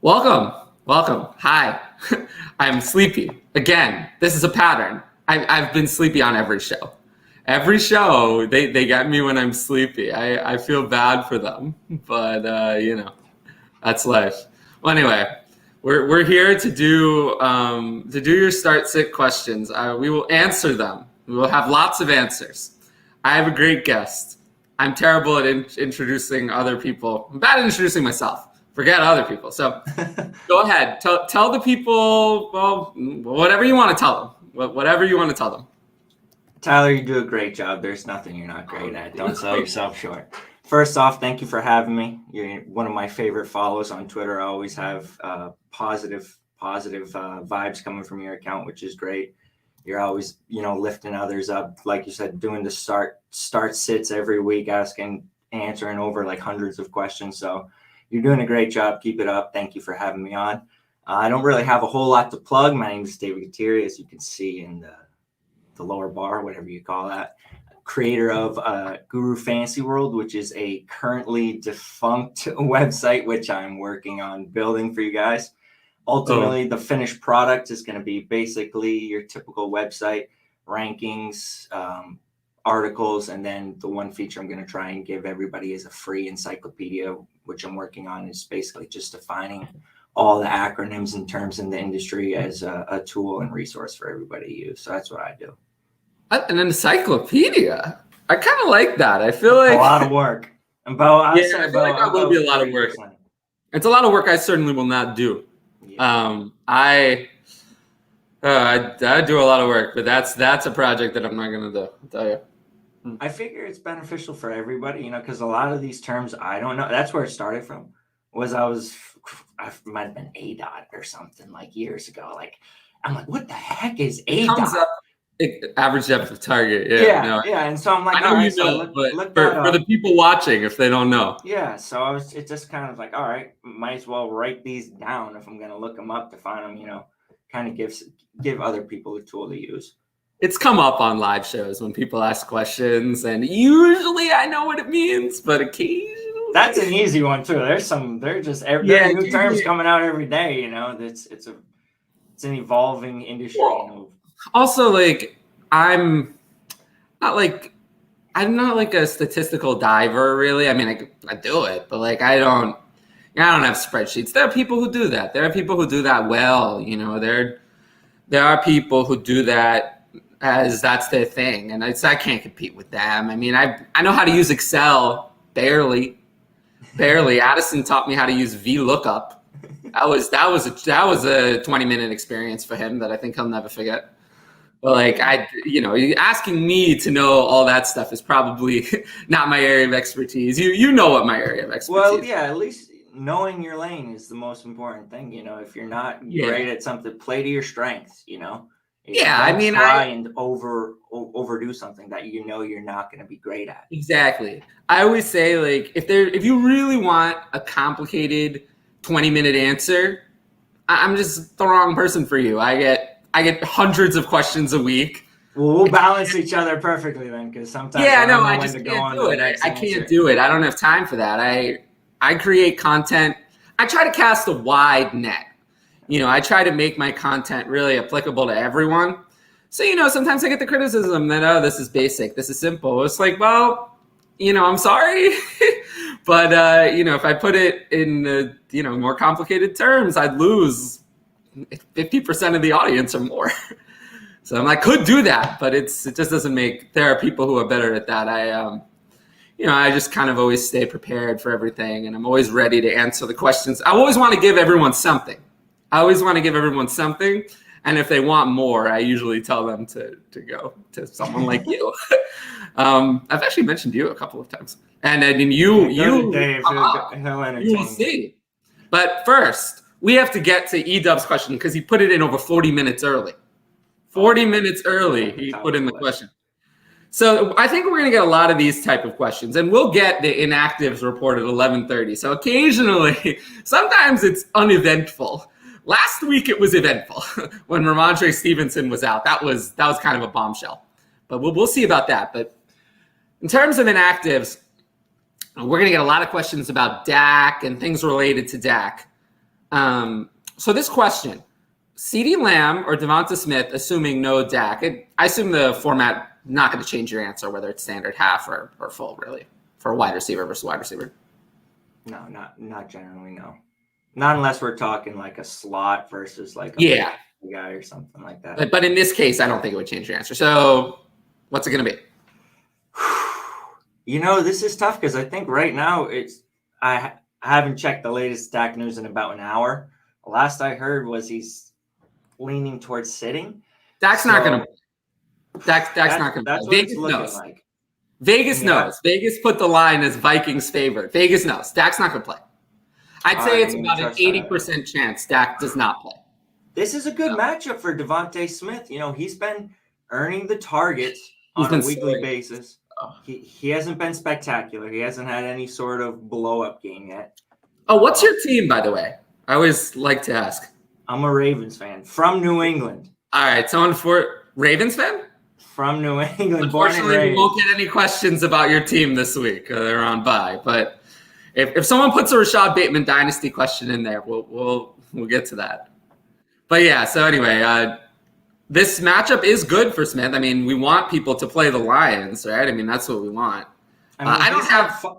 Welcome. Welcome. Hi. I'm sleepy. Again, this is a pattern. I've been sleepy on every show. Every show, they get me when I'm sleepy. I feel bad for them, but that's life. Well, anyway, we're here to do your start sit questions. We will answer them. We will have lots of answers. I have a great guest. I'm terrible at introducing other people. I'm bad at introducing myself. Forget other people. So go ahead. Tell the people, well, whatever you want to tell them. Whatever you want to tell them. Tyler, you do a great job. There's nothing you're not great at. Don't sell yourself short. First off, thank you for having me. You're one of my favorite follows on Twitter. I always have positive vibes coming from your account, which is great. You're always, lifting others up. Like you said, doing the start sits every week, answering over like hundreds of questions. So you're doing a great job. Keep it up. Thank you for having me on. I don't really have a whole lot to plug. My name is David Gutierrez, as you can see in the lower bar, whatever you call that. Creator of Guru Fantasy World, which is a currently defunct website, which I'm working on building for you guys. Ultimately, the finished product is going to be basically your typical website, rankings, articles, and then the one feature I'm going to try and give everybody is a free encyclopedia, which I'm working on, is basically just defining all the acronyms and terms in the industry as a tool and resource for everybody to use. So that's what I do. An encyclopedia? I kind of like that. I feel like a lot of work. I feel like that will be a lot of work. It's a lot of work I certainly will not do. Yeah. I do a lot of work, but that's a project that I'm not going to do, I'll tell you. I figure it's beneficial for everybody, because a lot of these terms I don't know. That's where it started from. I might have been ADOT or something like years ago. Like, I'm like, what the heck is ADOT? Comes up, average depth of target. Yeah. And so I'm like, I know but for the people watching, if they don't know. Yeah. So it's just kind of like, all right, might as well write these down if I'm going to look them up to find them, kind of give other people a tool to use. It's come up on live shows when people ask questions, and usually I know what it means, but occasionally that's an easy one too. There are just new terms coming out every day. It's an evolving industry. Also, like I'm not like a statistical diver, really. I mean, I do it, but like I don't have spreadsheets. There are people who do that. There are people who do that well. There are people who do that as that's their thing, and I can't compete with them. I mean, I know how to use Excel barely. Addison taught me how to use VLOOKUP. That was a 20-minute experience for him that I think he'll never forget. But like asking me to know all that stuff is probably not my area of expertise. You know what my area of expertise. Well, yeah, at least knowing your lane is the most important thing. If you're not great at something, play to your strengths. Try and overdo something that you're not going to be great at. Exactly. I always say, like, if you really want a complicated 20-minute answer, I'm just the wrong person for you. I get hundreds of questions a week. Well, we'll balance each other perfectly then, because sometimes I just can't do it. I can't do it. I don't have time for that. I create content. I try to cast a wide net. I try to make my content really applicable to everyone. So, sometimes I get the criticism that, this is basic, this is simple. It's like, well, I'm sorry. But, if I put it in, more complicated terms, I'd lose 50% of the audience or more. So I could do that, but it just doesn't there are people who are better at that. I just kind of always stay prepared for everything, and I'm always ready to answer the questions. I always want to give everyone something. And if they want more, I usually tell them to go to someone like you. I've actually mentioned you a couple of times. And then you will see. But first, we have to get to E-Dub's question because he put it in over 40 minutes early. 40 minutes early, he put in the question. So I think we're going to get a lot of these type of questions, and we'll get the inactives report at 11:30. So occasionally, sometimes it's uneventful. Last week it was eventful when Ramondre Stevenson was out. That was kind of a bombshell, but we'll see about that. But in terms of inactives, we're going to get a lot of questions about Dak and things related to Dak. So this question, CeeDee Lamb or Devonta Smith, assuming no Dak. I assume the format not going to change your answer, whether it's standard, half, or full, really, for a wide receiver versus wide receiver. No, not generally, no. Not unless we're talking like a slot versus like a guy or something like that. But in this case, I don't think it would change your answer. So what's it going to be? This is tough because I think right now I haven't checked the latest Dak news in about an hour. The last I heard was he's leaning towards sitting. Dak's not going to. Dak's not going to. That's what it's looking like. Vegas knows. Vegas put the line as Vikings favored. Vegas knows. Dak's not going to play. I'd say it's about an 80% chance Dak does not play. This is a good matchup for Devonta Smith. He's been earning the targets on a weekly basis. He hasn't been spectacular. He hasn't had any sort of blow-up game yet. Oh, what's your team, by the way? I always like to ask. I'm a Ravens fan from New England. All right, someone for Ravens fan? From New England. Unfortunately, we won't get any questions about your team this week. They're on bye. But if someone puts a Rashad Bateman Dynasty question in there, we'll get to that. But yeah, so anyway, this matchup is good for Smith. I mean, we want people to play the Lions, right? I mean, that's what we want.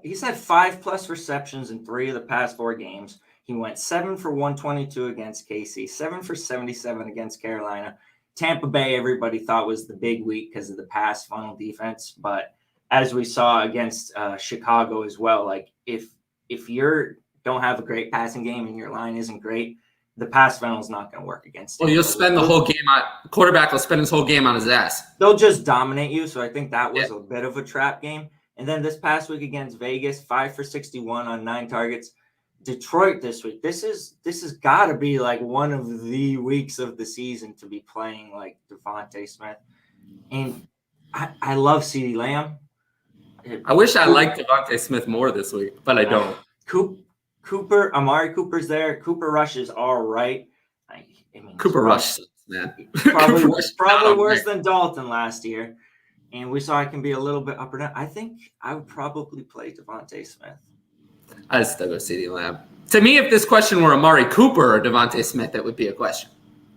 He's had 5+ receptions in 3 of the past 4 games. He went 7 for 122 against KC, 7 for 77 against Carolina. Tampa Bay, everybody thought was the big week because of the pass funnel defense. But as we saw against Chicago as well, like if you don't have a great passing game and your line isn't great, the pass funnel is not going to work against you. Well, you'll spend the whole game on quarterback will spend his whole game on his ass. They'll just dominate you. So I think that was a bit of a trap game. And then this past week against Vegas, 5 for 61 on 9 targets. Detroit this week. This has got to be like one of the weeks of the season to be playing like Devonta Smith. And I love CeeDee Lamb. I wish I liked Devonta Smith more this week, but I don't. Amari Cooper's there. Cooper Rush is all right. Cooper Rush, man. Probably worse than Dalton last year. And we saw it can be a little bit up or down. I think I would probably play Devonta Smith. I'd still go CeeDee Lamb. To me, if this question were Amari Cooper or Devonta Smith, that would be a question.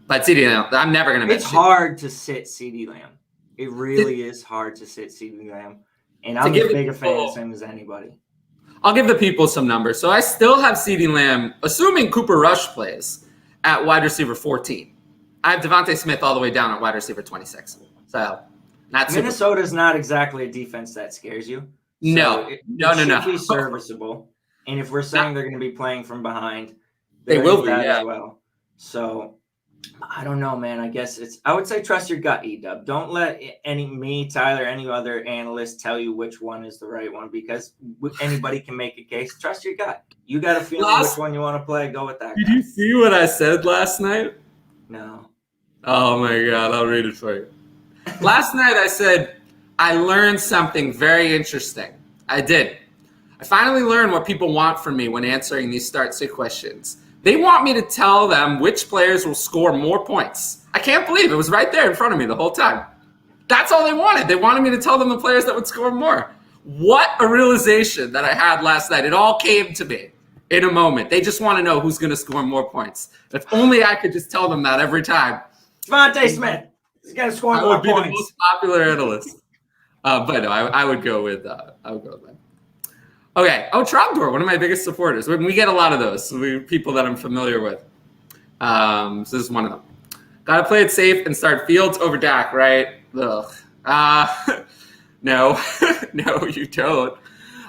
But CeeDee Lamb, I'm never going to It's hard to sit CeeDee Lamb. It really is hard to sit CeeDee Lamb. And I'm as big a fan of him as anybody. I'll give the people some numbers. So I still have CeeDee Lamb, assuming Cooper Rush plays, at wide receiver 14. I have Devonta Smith all the way down at wide receiver 26. So Minnesota's not exactly a defense that scares you. So no. It should be serviceable. And if we're saying they're going to be playing from behind, they will be as well. So I don't know, man. I guess I would say trust your gut, E-Dub. Don't let Tyler, any other analyst tell you which one is the right one because anybody can make a case. Trust your gut. You got a feeling which one you want to play. Go with that. Did you see what I said last night? No. Oh, my God. I'll read it for you. Last night I said, I learned something very interesting. I did. I finally learned what people want from me when answering these start-sit questions. They want me to tell them which players will score more points. I can't believe it was right there in front of me the whole time. That's all they wanted. They wanted me to tell them the players that would score more. What a realization that I had last night. It all came to me in a moment. They just want to know who's going to score more points. If only I could just tell them that every time. Devonta Smith. He's going to score more points. I would be the most popular analyst. But no, I would go with that. Okay. Oh, Trogdor, one of my biggest supporters. We get a lot of those. People that I'm familiar with. So this is one of them. Got to play it safe and start Fields over Dak, right? Ugh. No. No, you don't.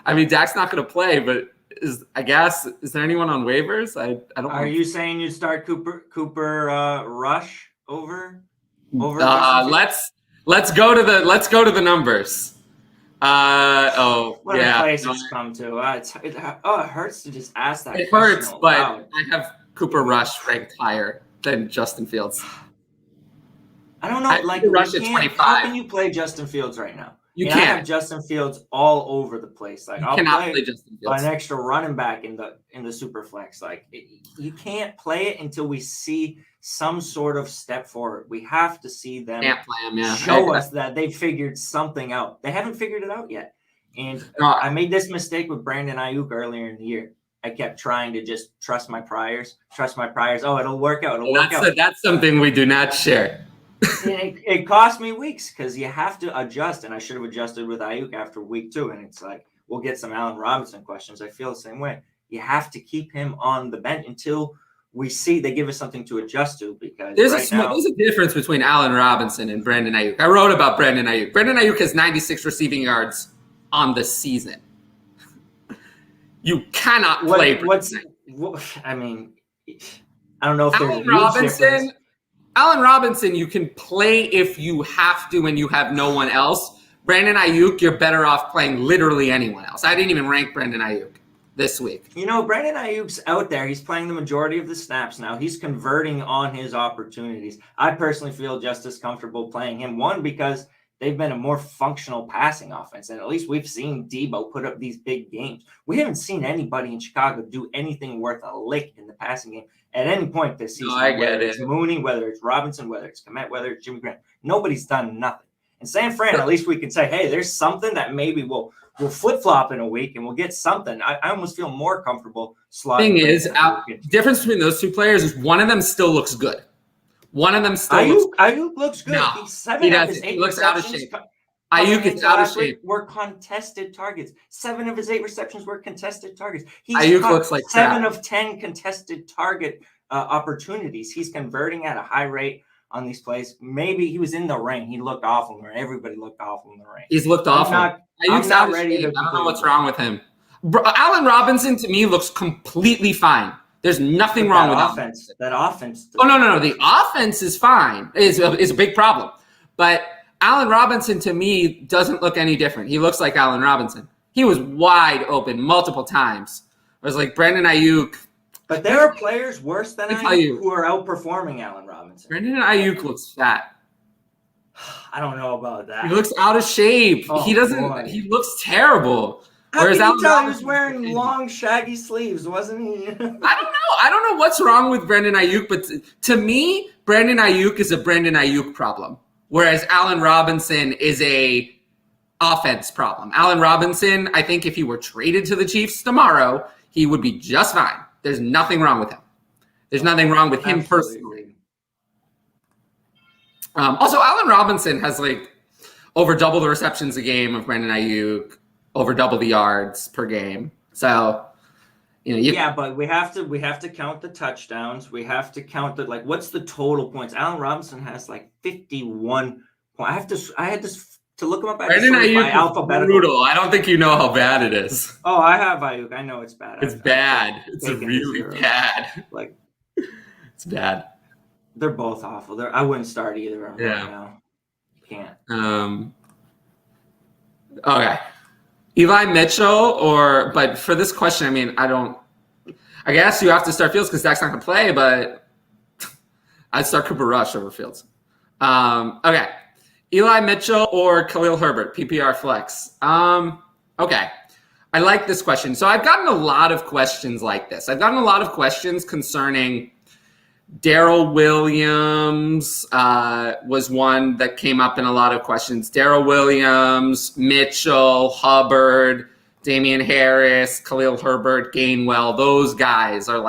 I mean, Dak's not going to play, but is there anyone on waivers? I don't. Are you saying you start Cooper Rush over? Let's go to the numbers. What a place it's come to. It hurts to just ask that. It hurts, but I have Cooper Rush ranked higher than Justin Fields. I don't know. Rush at 25. How can you play Justin Fields right now? You can't. I have Justin Fields all over the place. Like I'll play Justin Fields. An extra running back in the super flex. Like you can't play it until we see some sort of step forward. We have to see them show us that they figured something out. They haven't figured it out yet. And I made this mistake with Brandon Ayuk earlier in the year. I kept trying to just trust my priors. Oh, it'll work out. It'll work out. That's something we do not share. It cost me weeks because you have to adjust, and I should have adjusted with Ayuk after week 2. And it's like, we'll get some Allen Robinson questions. I feel the same way. You have to keep him on the bench until we see they give us something to adjust to, because there's a difference between Allen Robinson and Brandon Ayuk. I wrote about Brandon Ayuk. Brandon Ayuk has 96 receiving yards on the season. You cannot play. I mean, I don't know if there's Allen Robinson. Allen Robinson, you can play if you have to and you have no one else. Brandon Ayuk, you're better off playing literally anyone else. I didn't even rank Brandon Ayuk this week. Brandon Ayuk's out there. He's playing the majority of the snaps now. He's converting on his opportunities. I personally feel just as comfortable playing him. One, because they've been a more functional passing offense, and at least we've seen Debo put up these big games. We haven't seen anybody in Chicago do anything worth a lick in the passing game at any point this season. Whether it's Mooney, whether it's Robinson, whether it's Kmet, whether it's Jimmy Graham. Nobody's done nothing. In San Fran, at least we can say, hey, there's something that maybe we'll flip-flop in a week and we'll get something. I almost feel more comfortable slotting. Thing is, difference between those two players is one of them still looks good. One of them still Ayuk looks good. No, he doesn't. He looks out of shape. Ayuk is out of shape. Were contested targets. 7 of his 8 receptions were contested targets. Ayuk looks like 7 of 10 contested target opportunities. He's converting at a high rate on these plays. Maybe he was in the rain. He looked awful, or everybody looked awful in the rain. He's looked awful. Ayuk's out of shape. I don't know what's wrong with him. Allen Robinson, to me, looks completely fine. There's nothing wrong with offense. That offense. Oh, no. The offense is fine. Is a big problem. But Allen Robinson, to me, doesn't look any different. He looks like Allen Robinson. He was wide open multiple times. It was like Brandon Ayuk. But there are players worse than Ayuk who are outperforming Allen Robinson. Brandon Ayuk looks fat. I don't know about that. He looks out of shape. Oh, he doesn't. Boy. He looks terrible. How can you tell he was wearing long, shaggy sleeves, wasn't he? I don't know. I don't know what's wrong with Brandon Ayuk, but to me, Brandon Ayuk is a Brandon Ayuk problem, whereas Allen Robinson is a offense problem. Allen Robinson, I think if he were traded to the Chiefs tomorrow, he would be just fine. There's nothing wrong with him. There's nothing wrong with him personally. Also, Allen Robinson has over double the receptions a game of Brandon Ayuk, over double the yards per game. So, but we have to count the touchdowns. We have to count what's the total points? Allen Robinson has 51 points. I had to look him up. Brandon Ayuk alphabetical. Brutal. I don't think you know how bad it is. Oh, I have Ayuk. I know it's bad. It's bad. It's really bad. It's bad. They're both awful. I wouldn't start either of them right now. You can't. Okay. Eli Mitchell but for this question, I guess you have to start Fields because Dak's not going to play, but I'd start Cooper Rush over Fields. Okay. Eli Mitchell or Khalil Herbert, PPR flex. Okay. I like this question. So I've gotten a lot of questions like this. I've gotten a lot of questions concerning Darrell Williams was one that came up in a lot of questions. Darrell Williams, Mitchell, Hubbard, Damian Harris, Khalil Herbert, Gainwell. Those guys are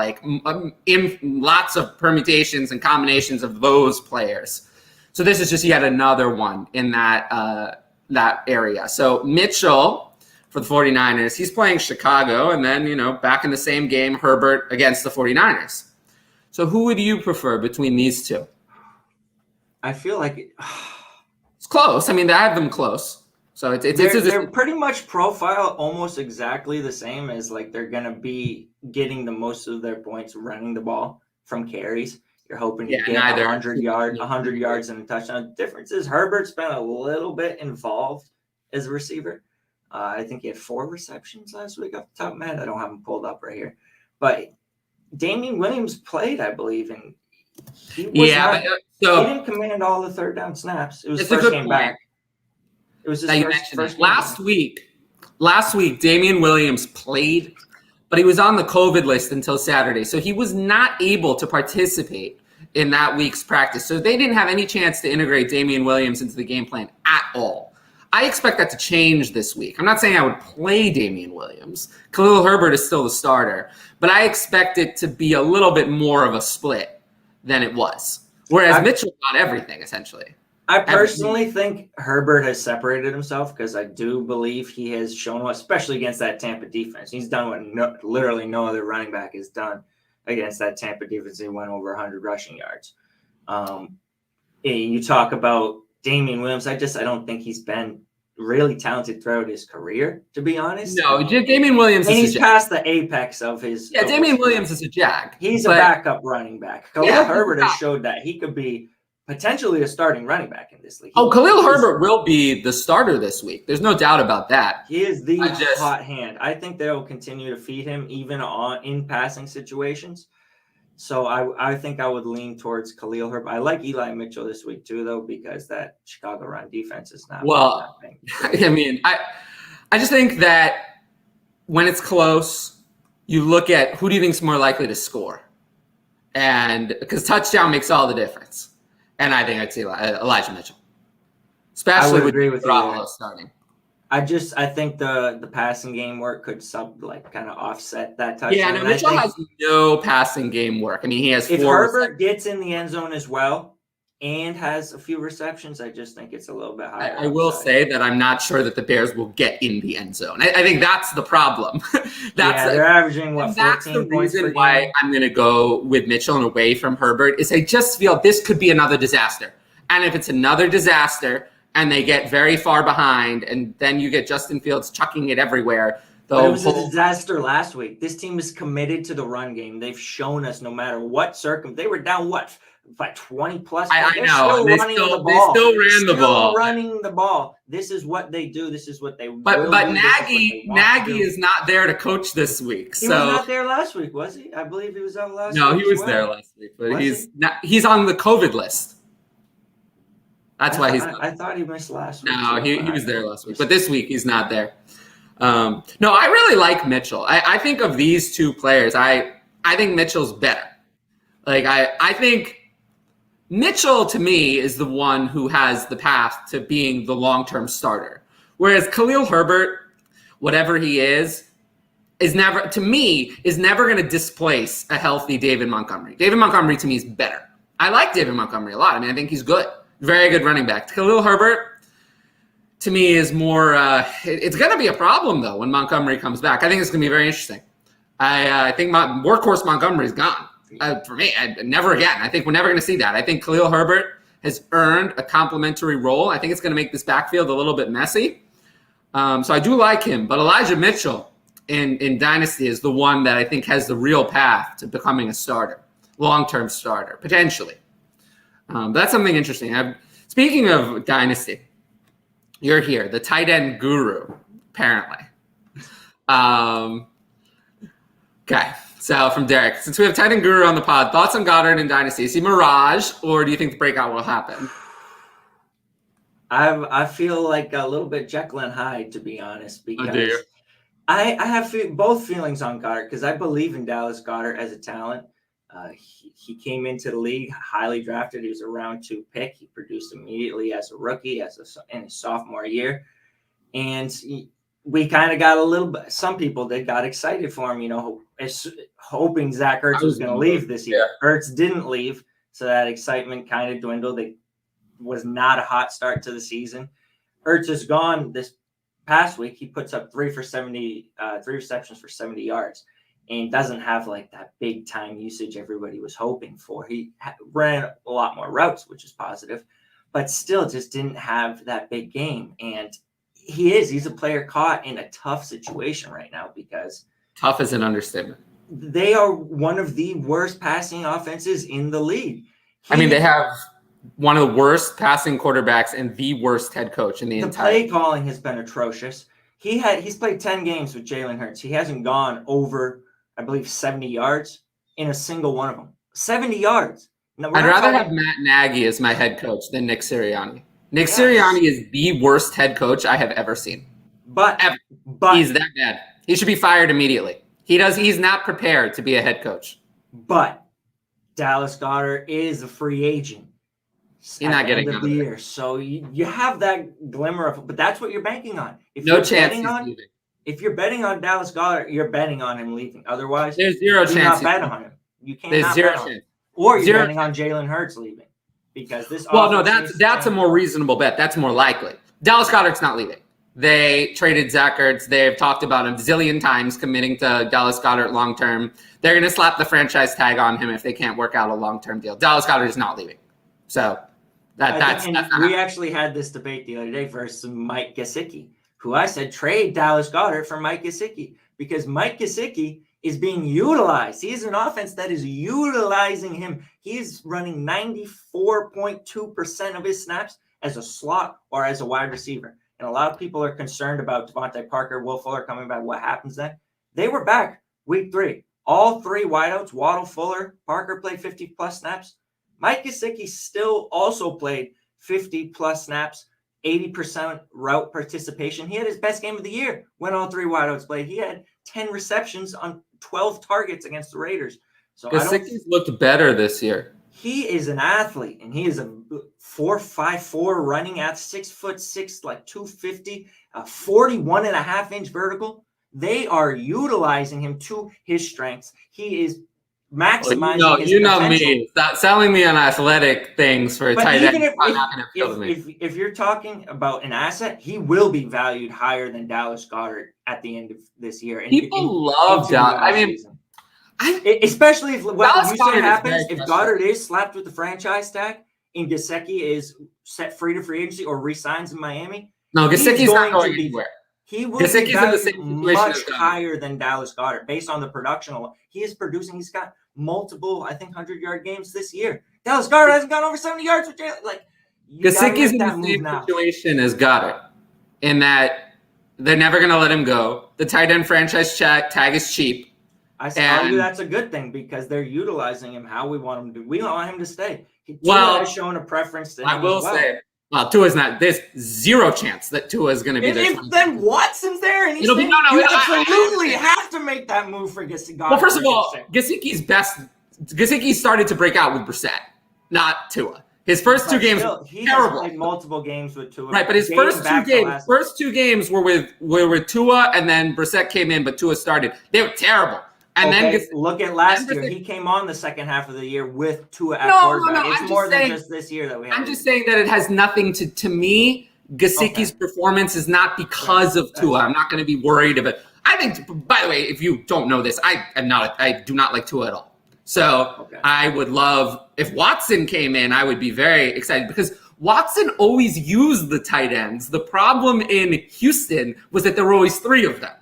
in lots of permutations and combinations of those players. So this is just yet another one in that area. So Mitchell for the 49ers, he's playing Chicago, and then, back in the same game, Herbert against the 49ers. So who would you prefer between these two? I feel like it's close. I have them close. So they're pretty much profile almost exactly the same as they're going to be getting the most of their points running the ball from carries. You're hoping to get 100 yards and a touchdown. The difference is Herbert's been a little bit involved as a receiver. I think he had 4 receptions last week off the top of my head. I don't have them pulled up right here. But Damian Williams played, I believe, and he didn't command all the third down snaps. It was first game back. It was his first game Last week, Damian Williams played, but he was on the COVID list until Saturday, so he was not able to participate in that week's practice. So they didn't have any chance to integrate Damian Williams into the game plan at all. I expect that to change this week. I'm not saying I would play Damian Williams. Khalil Herbert is still the starter, but I expect it to be a little bit more of a split than it was. Whereas Mitchell got everything, essentially. I personally think Herbert has separated himself because I do believe he has shown, especially against that Tampa defense. He's done what literally no other running back has done against that Tampa defense. He went over 100 rushing yards. You talk about Damian Williams. I don't think he's been really talented throughout his career, to be honest. No, Damian Williams and he's past the apex of his. Yeah, Damian Williams is a jag. He's a backup running back. Khalil Herbert has showed that he could be potentially a starting running back in this league. Khalil Herbert will be the starter this week. There's no doubt about that. He is the hot hand. I think they'll continue to feed him even in passing situations. So I think I would lean towards Khalil Herbert. I like Eli Mitchell this week too, though, because that Chicago run defense is not. Well, I mean, I just think that when it's close, you look at who do you think is more likely to score, and because touchdown makes all the difference, and I think I'd say Elijah Mitchell, especially with Garoppolo starting. I think the passing game work could kind of offset that touchdown. Yeah, no, Mitchell has no passing game work. I mean, he has if Herbert gets in the end zone as well and has a few receptions, I just think it's a little bit higher. I will say that I'm not sure that the Bears will get in the end zone. I think that's the problem. They're averaging 14 that's the points reason why I'm going to go with Mitchell and away from Herbert is I just feel this could be another disaster. And if it's another disaster, and they get very far behind, and then you get Justin Fields chucking it everywhere. But it was a disaster last week. This team is committed to the run game. They've shown us no matter what they were down, by 20 plus? I know. They still ran the ball. Running the ball. This is what they do. This is what they But Nagy is not there to coach this week. He was not there last week, was he? I believe he was out last week. No, he was there last week, but he's on the COVID list. That's why he's. I thought he missed last week. No, he was there last week, but this week he's not there. No, I really like Mitchell. I think of these two players, I think Mitchell's better. I think Mitchell to me is the one who has the path to being the long-term starter, whereas Khalil Herbert, whatever he is never going to displace a healthy David Montgomery. David Montgomery to me is better. I like David Montgomery a lot. I mean, I think he's good. Very good running back. Khalil Herbert, to me, is more it's going to be a problem, though, when Montgomery comes back. I think it's going to be very interesting. I think workhorse Montgomery is gone. For me, never again. I think we're never going to see that. I think Khalil Herbert has earned a complimentary role. I think it's going to make this backfield a little bit messy. So I do like him. But Elijah Mitchell in Dynasty is the one that I think has the real path to becoming a starter, long-term starter, potentially. That's something interesting. Speaking of Dynasty, you're here, the tight end guru, apparently. Okay, so from Derek, since we have tight end guru on the pod, thoughts on Goddard in Dynasty? Is he mirage, or do you think the breakout will happen? I feel like a little bit Jekyll and Hyde, to be honest, because I have both feelings on Goddard because I believe in Dallas Goedert as a talent. He came into the league highly drafted. He was a round 2 pick. He produced immediately as a rookie, in his sophomore year. And we kind of got a little bit, some people that got excited for him, hoping Zach Ertz was going to leave this year. Yeah. Ertz didn't leave, so that excitement kind of dwindled. It was not a hot start to the season. Ertz is gone this past week. He puts up 3 receptions for 70 yards. And doesn't have that big time usage everybody was hoping for. He ran a lot more routes, which is positive, but still just didn't have that big game. And he's a player caught in a tough situation right now because tough is an understatement. They are one of the worst passing offenses in the league. They have one of the worst passing quarterbacks and the worst head coach in the entire. The play calling has been atrocious. He's played 10 games with Jalen Hurts. He hasn't gone over, I believe, 70 yards in a single one of them. 70 yards. I'd rather have Matt Nagy as my head coach than Nick Sirianni. Nick Sirianni is the worst head coach I have ever seen. But he's that bad. He should be fired immediately. He's not prepared to be a head coach. But Dallas Goedert is a free agent. He's not getting end of the year. So you have that glimmer of, but that's what you're banking on. If no you're chance betting he's on, leaving. if you're betting on Dallas Goedert, you're betting on him leaving. Otherwise, There's zero do chance not bet on him. You There's cannot zero bet on him. chance. Or you're Zero betting on Jalen Hurts leaving. Because this Well, no, offense that's a more reasonable bet. That's more likely. Dallas Goedert's not leaving. They traded Zach Ertz. They've talked about him a zillion times committing to Dallas Goedert long term. They're going to slap the franchise tag on him if they can't work out a long term deal. Dallas Goedert is not leaving. So that's we actually had this debate the other day versus Mike Gesicki, who I said trade Dallas Goedert for Mike Gesicki because Mike Gesicki is being utilized. He's an offense that is utilizing him. He's running 94.2% of his snaps as a slot or as a wide receiver. And a lot of people are concerned about Devontae Parker, Will Fuller coming back. What happens then? They were back week 3. All 3 wideouts, Waddle, Fuller, Parker played 50-plus snaps. Mike Gesicki still also played 50-plus snaps, 80% route participation. He had his best game of the year when all 3 wideouts played. He had 10 receptions on 12 targets against the Raiders. So Gesicki's looked better this year. He is an athlete, and he is a 4.54 running at 6'6", like 250, 41.5-inch vertical. They are utilizing him to his strengths. He is maximizing his potential. Me. Stop selling me on athletic things for a tight end. If you're talking about an asset, he will be valued higher than Dallas Goedert at the end of this year. People love Dallas. I mean, especially if what you say happens, if Goddard is slapped with the franchise tag and Gesicki is set free to free agency or resigns in Miami. No, Gesicki's not going anywhere. He will be valued much higher than Dallas Goedert based on the production. He is producing. He's got multiple, I think, 100-yard games this year. Dallas Goedert hasn't gone over 70 yards with Jalen. Like, Gesicki's in the same situation as Goddard in that they're never going to let him go. The tight end franchise tag is cheap. I argue that's a good thing because they're utilizing him how we want him to. We don't want him to stay. Tua has shown a preference to him. I will say, Tua's not. There's zero chance that Tua is going to be there. Then Watson's there, and you absolutely have to make that move for Gesicki. Well, first of all, Gesicki started to break out with Brissett, not Tua. His first 2 games he terrible. Played multiple games with Tua. Right, but his first 2 games were with Tua, and then Brissett came in, but Tua started. They were terrible. And then look at last year. He came on the second half of the year with Tua at quarterback. It's more than just this year that we have. I'm just saying that it has nothing to me. Gesicki's performance is not because of Tua. I'm not going to be worried about. I think. By the way, if you don't know this, I do not like Tua at all. So I would love if Watson came in. I would be very excited because Watson always used the tight ends. The problem in Houston was that there were always 3 of them.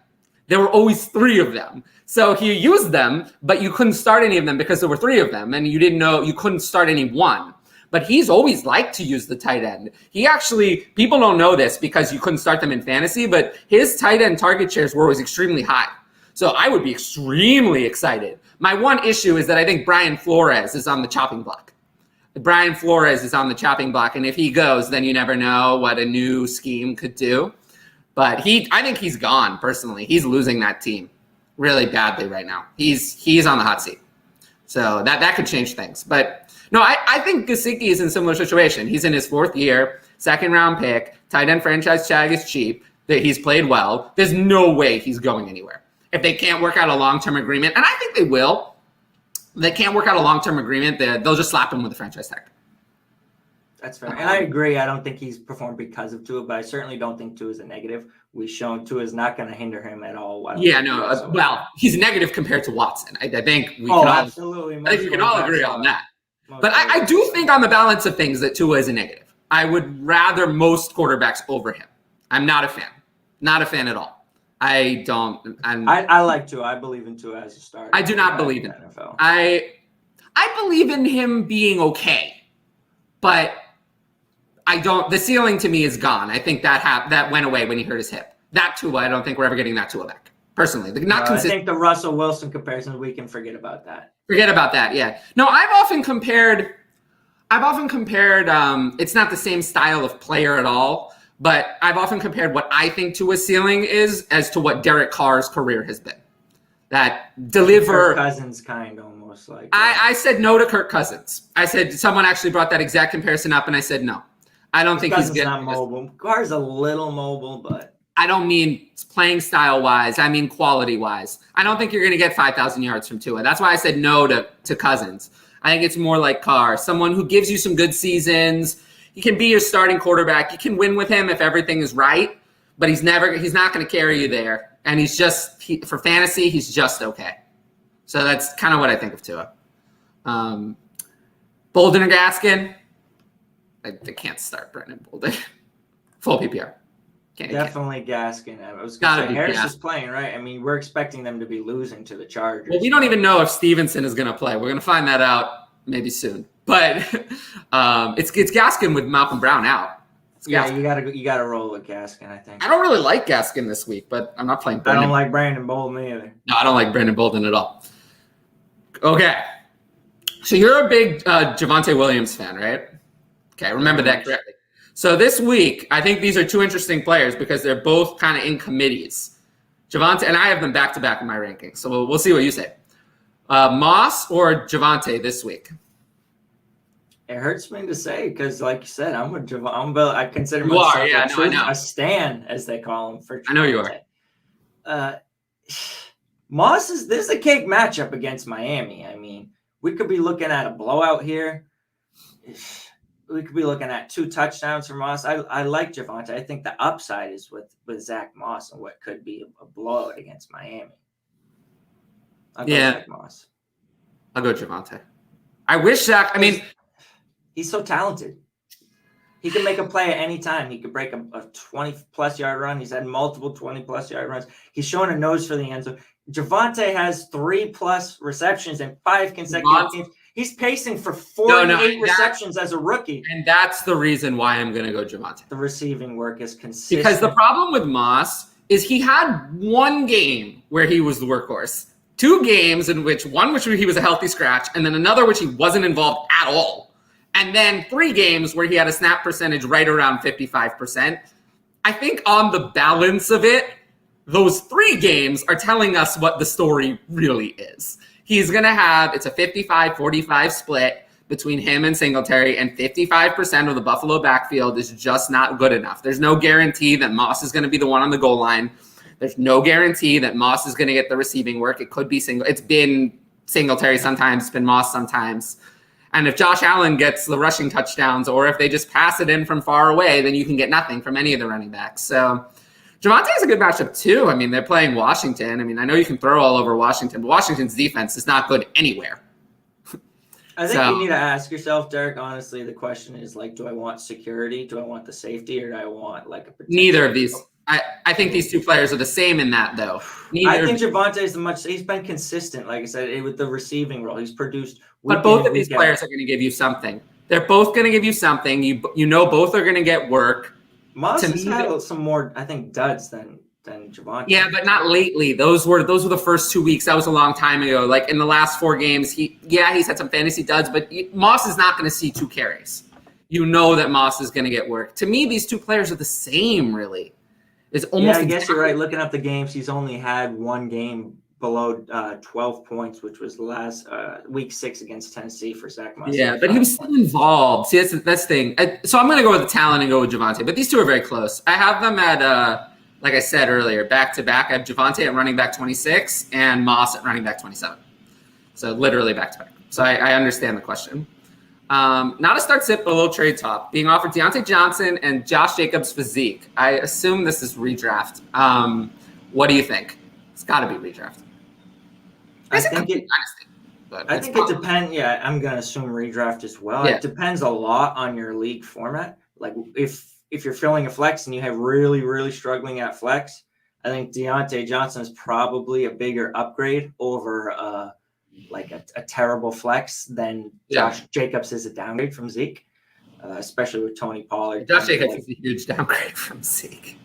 There were always 3 of them. So he used them, but you couldn't start any of them because there were 3 of them, and you didn't know you couldn't start any one. But he's always liked to use the tight end. He actually, people don't know this because you couldn't start them in fantasy, but his tight end target shares were always extremely high. So I would be extremely excited. My one issue is that I think Brian Flores is on the chopping block. Brian Flores is on the chopping block, and if he goes, then you never know what a new scheme could do. But I think he's gone, personally. He's losing that team really badly right now. He's on the hot seat. So that could change things. But no, I think Gesicki is in a similar situation. He's in his 4th year, 2nd-round pick, tight end franchise tag is cheap, that he's played well. There's no way he's going anywhere. If they can't work out a long-term agreement, and I think they will, they can't work out a long-term agreement, they'll just slap him with a franchise tag. That's fair. And I agree. I don't think he's performed because of Tua, but I certainly don't think Tua is a negative. We've shown Tua is not going to hinder him at all. Well, he's negative compared to Watson. I think we can all agree on that. But I do think on the balance of things that Tua is a negative. I would rather most quarterbacks over him. I'm not a fan. Not a fan at all. I don't. I like Tua. I believe in Tua as a starter. I do not believe in him. I believe in him being okay, but I don't. The ceiling to me is gone. I think that went away when he hurt his hip. That Tua, I don't think we're ever getting that Tua back. Personally, I think the Russell Wilson comparison, we can forget about that. Forget about that. Yeah. No, I've often compared. It's not the same style of player at all, but I've often compared what I think Tua's ceiling is as to what Derek Carr's career has been. That deliver Kirk Cousins kind almost. most likely. I said no to Kirk Cousins. I said someone actually brought that exact comparison up, and I said no. I don't think Cousins he's not mobile. Carr's a little mobile, but I don't mean playing style wise. I mean quality wise. I don't think you're going to get 5,000 yards from Tua. That's why I said no to Cousins. I think it's more like Carr, someone who gives you some good seasons. He can be your starting quarterback. You can win with him if everything is right, but he's not going to carry you there. And for fantasy, he's just okay. So that's kind of what I think of Tua. Bolden or Gaskin? They can't start Brendan Bolden. Full PPR. Definitely Gaskin. I was going to say, Harris is playing, right? I mean, we're expecting them to be losing to the Chargers. Well, we don't even know if Stevenson is going to play. We're going to find that out maybe soon. But it's Gaskin with Malcolm Brown out. Yeah, you gotta roll with Gaskin, I think. I don't really like Gaskin this week, but I'm not playing Brendan. I don't like Brandon Bolden either. No, I don't like Brandon Bolden at all. Okay. So you're a big Javonte Williams fan, right? Okay, remember that correctly. So this week, I think these are two interesting players because they're both kind of in committees. Javonte, and I have them back-to-back in my rankings, so we'll see what you say. Moss or Javonte this week? It hurts me to say because, like you said, I consider myself a stan, as they call him. For Javonte. I know you are. Moss this is a cake matchup against Miami. I mean, we could be looking at a blowout here. We could be looking at 2 touchdowns from Moss. I like Javonte. I think the upside is with Zach Moss and what could be a blowout against Miami. I'll go Zach Moss. I'll go Javonte. I wish Zach. I mean, he's so talented. He can make a play at any time. He could break a 20-plus yard run. He's had multiple 20-plus yard runs. He's shown a nose for the end zone. Javonte has 3+ receptions in 5 consecutive games. He's pacing for 48 receptions as a rookie. And that's the reason why I'm going to go Javonte. The receiving work is consistent. Because the problem with Moss is he had 1 game where he was the workhorse. 2 games in which he was a healthy scratch, and then another which he wasn't involved at all. And then 3 games where he had a snap percentage right around 55%. I think on the balance of it, those 3 games are telling us what the story really is. He's going to it's a 55-45 split between him and Singletary, and 55% of the Buffalo backfield is just not good enough. There's no guarantee that Moss is going to be the one on the goal line. There's no guarantee that Moss is going to get the receiving work. It could be it's been Singletary sometimes, it's been Moss sometimes. And if Josh Allen gets the rushing touchdowns, or if they just pass it in from far away, then you can get nothing from any of the running backs. So Javonte is a good matchup too. I mean, they're playing Washington. I mean, I know you can throw all over Washington, but Washington's defense is not good anywhere. I think you need to ask yourself, Derek, honestly, the question is, like, do I want security? Do I want the safety, or do I want, like, a protection? Neither of these. I think these 2 players are the same in that, though. I think Javonte is he's been consistent, like I said, with the receiving role. He's produced. But both of these players are going to give you something. They're both going to give you something. You know both are going to get work. Moss has had some more, I think, duds than Javonte. Yeah, but not lately. Those were the first 2 weeks. That was a long time ago. Like in the last 4 games, he's had some fantasy duds, but Moss is not going to see 2 carries. You know that Moss is going to get work. To me, these 2 players are the same, really. It's almost. I guess you're right. Looking up the games, he's only had 1 game below 12 points, which was last week 6 against Tennessee for Zach Moss. Yeah, but he was still involved. See, that's the thing. So I'm going to go with the talent and go with Javonte, but these 2 are very close. I have them at, like I said earlier, back-to-back. I have Javonte at running back 26 and Moss at running back 27. So literally back-to-back. So I understand the question. Not a start sit, but a little trade top. Being offered Deontay Johnson and Josh Jacobs' physique. I assume this is redraft. What do you think? It's got to be redraft. I think it depends. Yeah, I'm going to assume redraft as well. Yeah. It depends a lot on your league format. Like if you're filling a flex and you have really, really struggling at flex, I think Deontay Johnson is probably a bigger upgrade over a terrible flex than Josh Jacobs is a downgrade from Zeke, especially with Tony Pollard. Josh Jacobs is a huge downgrade from Zeke.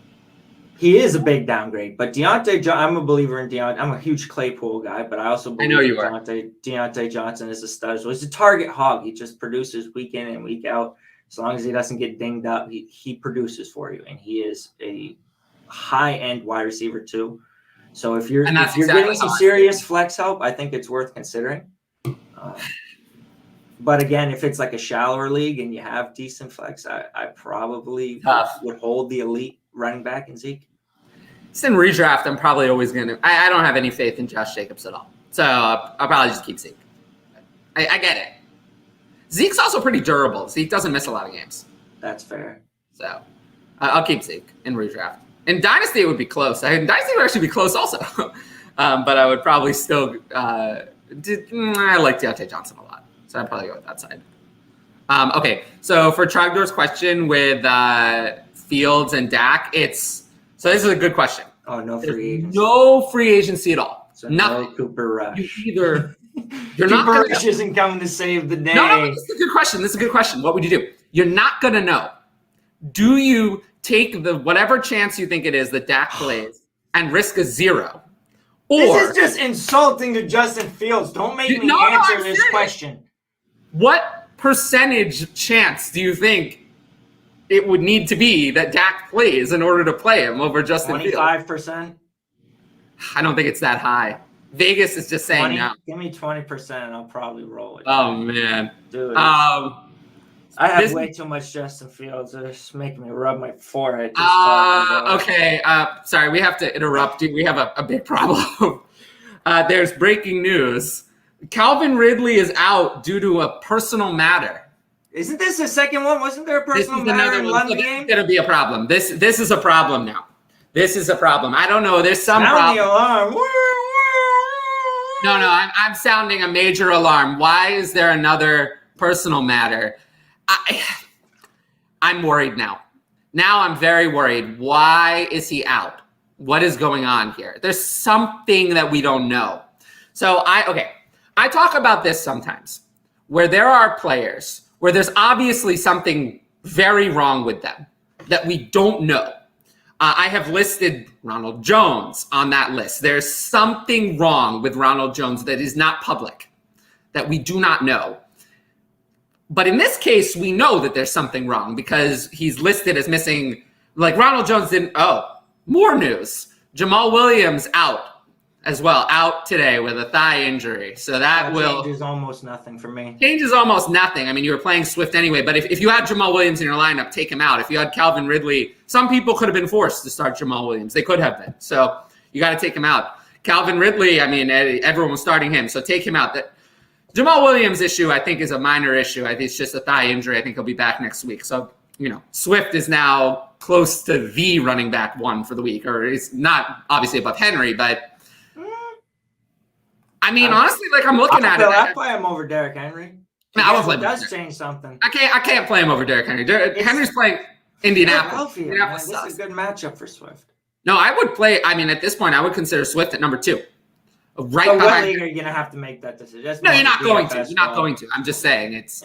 He is a big downgrade, but I'm a believer in Deontay. I'm a huge Claypool guy, but I also believe Deontay Johnson is a stud. So he's a target hog. He just produces week in and week out. As long as he doesn't get dinged up, he produces for you, and he is a high-end wide receiver too. So if you're getting some serious flex help, I think it's worth considering. But again, if it's like a shallower league and you have decent flex, I probably would hold the elite running back in Zeke. It's in redraft. I'm probably always going to. I don't have any faith in Josh Jacobs at all. So I'll probably just keep Zeke. I get it. Zeke's also pretty durable. Zeke doesn't miss a lot of games. That's fair. So I'll keep Zeke in redraft. In Dynasty, it would be close. Dynasty would actually be close also. But I would probably still I like Deontay Johnson a lot. So I'd probably go with that side. Okay, so for Trogdor's question with Fields and Dak, so this is a good question. Oh, no free agency. No free agency at all. So nothing. No Cooper Rush. You're not Cooper Rush isn't coming to save the day. No, this is a good question. This is a good question. What would you do? You're not going to know. Do you take the whatever chance you think it is that Dak plays and risk a 0? Or this is just insulting to Justin Fields. Don't make me answer this question. What percentage chance do you think it would need to be that Dak plays in order to play him over Justin Fields? 25%? I don't think it's that high. Vegas is just saying no. Give me 20% and I'll probably roll it. Oh, man. Dude. I have way too much Justin Fields. It's making me rub my forehead. Okay. Sorry, we have to interrupt you. We have a big problem. There's breaking news. Calvin Ridley is out due to a personal matter. Isn't this the second one? Wasn't there a personal matter in London game? This is going to be a problem. This is a problem now. This is a problem. I don't know. There's some problem. The alarm. No, I'm sounding a major alarm. Why is there another personal matter? I'm worried now. Now I'm very worried. Why is he out? What is going on here? There's something that we don't know. So I talk about this sometimes where there are players where there's obviously something very wrong with them that we don't know. I have listed Ronald Jones on that list. There's something wrong with Ronald Jones that is not public, that we do not know. But in this case, we know that there's something wrong because he's listed as missing. Like Ronald Jones didn't. Oh, more news. Jamal Williams out as well, out today with a thigh injury. So that changes almost nothing for me. Changes almost nothing. I mean, you were playing Swift anyway, but if you had Jamal Williams in your lineup, take him out. If you had Calvin Ridley, some people could have been forced to start Jamal Williams. They could have been. So you got to take him out. Calvin Ridley, I mean, everyone was starting him, so take him out. Jamal Williams' issue, I think, is a minor issue. I think it's just a thigh injury. I think he'll be back next week. So, Swift is now close to the running back 1 for the week, or it's not obviously above Henry, but I mean, honestly, like I'm looking at it. I play him over Derrick Henry. No, I won't play him. It does change something. I can't play him over Derrick Henry. Henry's playing Indianapolis. This is a good matchup for Swift. No, I would play. I mean, at this point, I would consider Swift at number 2. Right so behind. What league are you gonna have to make that decision? No, you're not going to. You're not going to. I'm just saying it's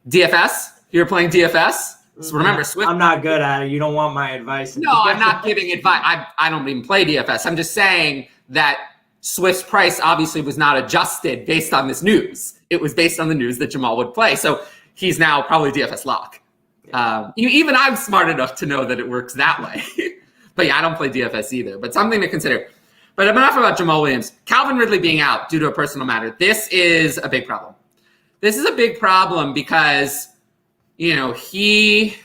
DFS. You're playing DFS. So remember, Swift. I'm not good at it. You don't want my advice. No, I'm not giving advice. I don't even play DFS. I'm just saying that Swift's price obviously was not adjusted based on this news. It was based on the news that Jamal would play. So he's now probably DFS lock. Yeah. Even I'm smart enough to know that it works that way. But yeah, I don't play DFS either. But something to consider. But enough about Jamal Williams. Calvin Ridley being out due to a personal matter. This is a big problem. This is a big problem because, he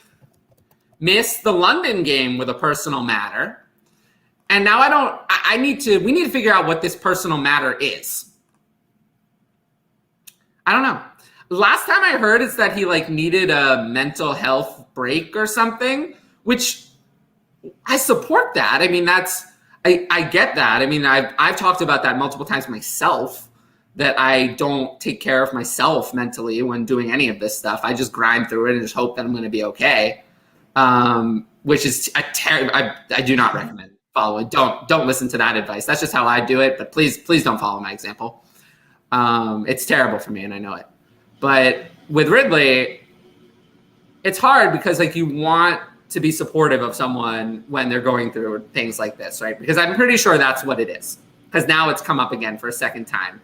missed the London game with a personal matter. And now we need to figure out what this personal matter is. I don't know. Last time I heard is that he needed a mental health break or something, which I support that. I mean, I get that. I mean, I've talked about that multiple times myself, that I don't take care of myself mentally when doing any of this stuff. I just grind through it and just hope that I'm going to be okay, which is I do not recommend following. Don't listen to that advice. That's just how I do it, but please don't follow my example. It's terrible for me, and I know it. But with Ridley, it's hard because you want to be supportive of someone when they're going through things like this, right? Because I'm pretty sure that's what it is. Because now it's come up again for a second time.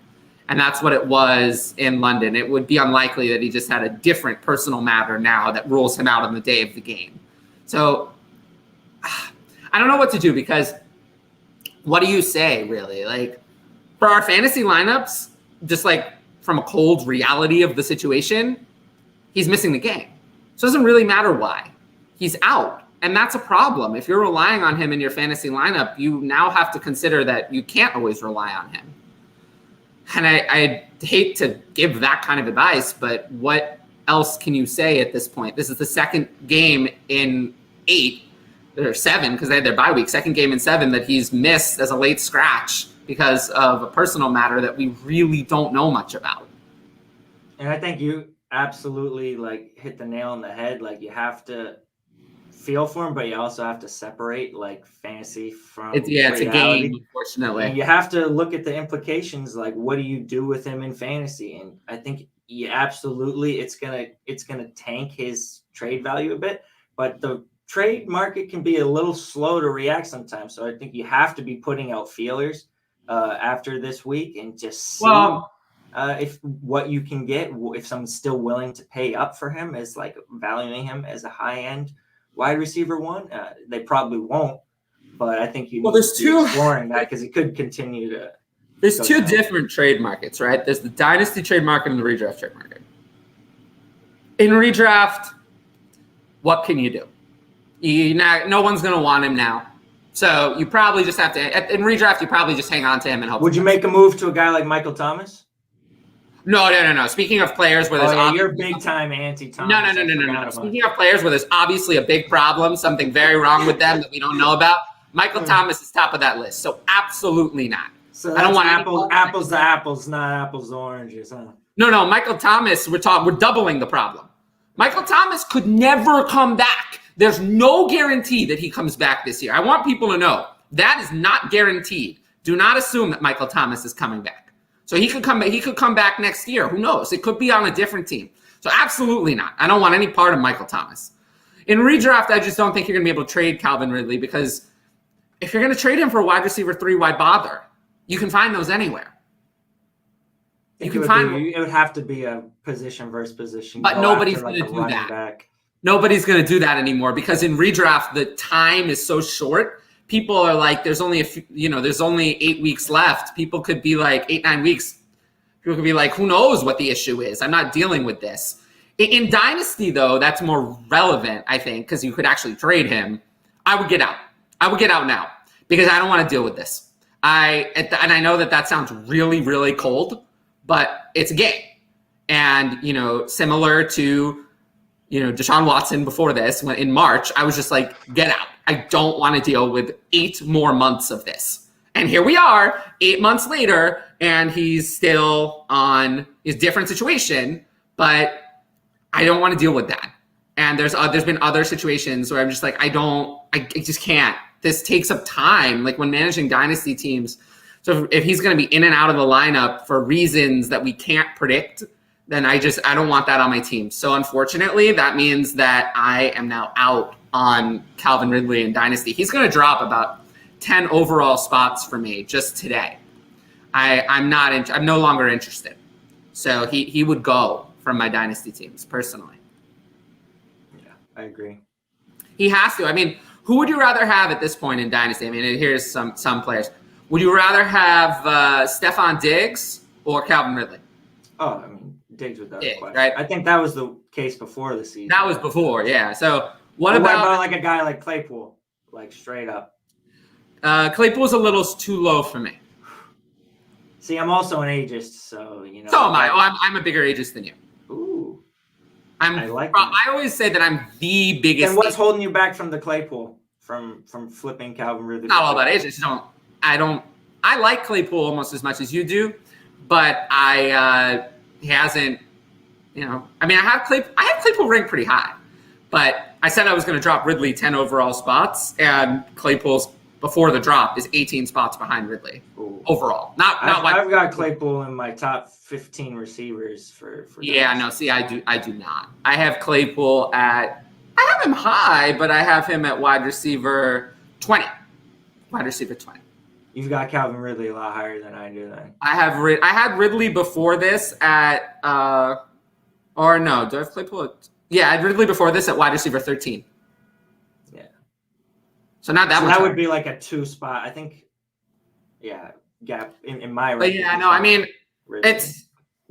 And that's what it was in London. It would be unlikely that he just had a different personal matter now that rules him out on the day of the game. So I don't know what to do because what do you say, really? For our fantasy lineups, just from a cold reality of the situation, he's missing the game. So it doesn't really matter why. He's out. And that's a problem. If you're relying on him in your fantasy lineup, you now have to consider that you can't always rely on him. And I hate to give that kind of advice, but what else can you say at this point? This is the second game in 8 or 7, because they had their bye week, second game in 7 that he's missed as a late scratch because of a personal matter that we really don't know much about. And I think you absolutely like hit the nail on the head. Like, you have to feel for him, but you also have to separate like fantasy from it's reality. A game, unfortunately. And you have to look at the implications. Like, what do you do with him in fantasy? And I think absolutely it's gonna tank his trade value a bit. But the trade market can be a little slow to react sometimes. So I think you have to be putting out feelers after this week and just see if what you can get. If someone's still willing to pay up for him, as like valuing him as a high end wide receiver 1, they probably won't, but I think you need to be exploring that because it could continue to. There's 2 different trade markets, right? There's the dynasty trade market and the redraft trade market. In redraft, what can you do? No one's going to want him now, so you probably just have to. In redraft, you probably just hang on to him and hope. Would you make a move to a guy like Michael Thomas? No. Speaking of players where there's you're big time anti-Thomas. No. Speaking of players where there's obviously a big problem, something very wrong with them that we don't know about, Michael Thomas is top of that list. So absolutely not. So I don't want apples to apples, not apples to oranges, huh? No. Michael Thomas, we're doubling the problem. Michael Thomas could never come back. There's no guarantee that he comes back this year. I want people to know that is not guaranteed. Do not assume that Michael Thomas is coming back. So he could come back next year. Who knows? It could be on a different team. So absolutely not. I don't want any part of Michael Thomas. In redraft, I just don't think you're going to be able to trade Calvin Ridley, because if you're going to trade him for a wide receiver 3, why bother? You can find those anywhere. It would have to be a position versus position. But nobody's going to do that. Nobody's going to do that anymore, because in redraft, the time is so short. People are like, there's only there's only 8 weeks left. People could be like 8-9 weeks. People could be like, who knows what the issue is? I'm not dealing with this. In Dynasty, though, that's more relevant, I think, because you could actually trade him. I would get out. I would get out now, because I don't want to deal with this. And I know that sounds really, really cold, but it's a game. And, similar to, Deshaun Watson before this, when in March, I was just like, get out. I don't want to deal with 8 more months of this. And here we are 8 months later, and he's still on his different situation, but I don't want to deal with that. And there's been other situations where I'm just like, I just can't. This takes up time, like when managing dynasty teams. So if he's going to be in and out of the lineup for reasons that we can't predict, then I don't want that on my team. So unfortunately, that means that I am now out on Calvin Ridley in Dynasty. He's going to drop about 10 overall spots for me just today. I'm no longer interested. So he would go from my Dynasty teams personally. Yeah, I agree. He has to. I mean, who would you rather have at this point in Dynasty? I mean, here's some players. Would you rather have Stephon Diggs or Calvin Ridley? Oh, I mean, Diggs without a question. Right? I think that was the case before the season. That was before, yeah. So what about about like a guy like Claypool, like straight up? Claypool's a little too low for me. See, I'm also an ageist, so So am I. Oh, I'm a bigger ageist than you. Ooh, I always say that I'm the biggest. And what's holding you back from the Claypool, from flipping Calvin Ridley? Not all about age. I like Claypool almost as much as you do, but he hasn't. I mean, I have Claypool ranked pretty high, but I said I was going to drop Ridley 10 overall spots, and Claypool's before the drop is 18 spots behind Ridley. Ooh. Overall. I've got Claypool in my top 15 receivers for yeah, no, see, I do not. I have Claypool I have him high, but I have him at wide receiver 20. Wide receiver 20. You've got Calvin Ridley a lot higher than I do then. I had Ridley before this at or no, do I have Claypool? Yeah, I had Ridley before this at wide receiver 13. Yeah. So not that much. That would be like a 2 spot. I think, yeah, gap in my rank. But yeah, no, I mean, Ridley.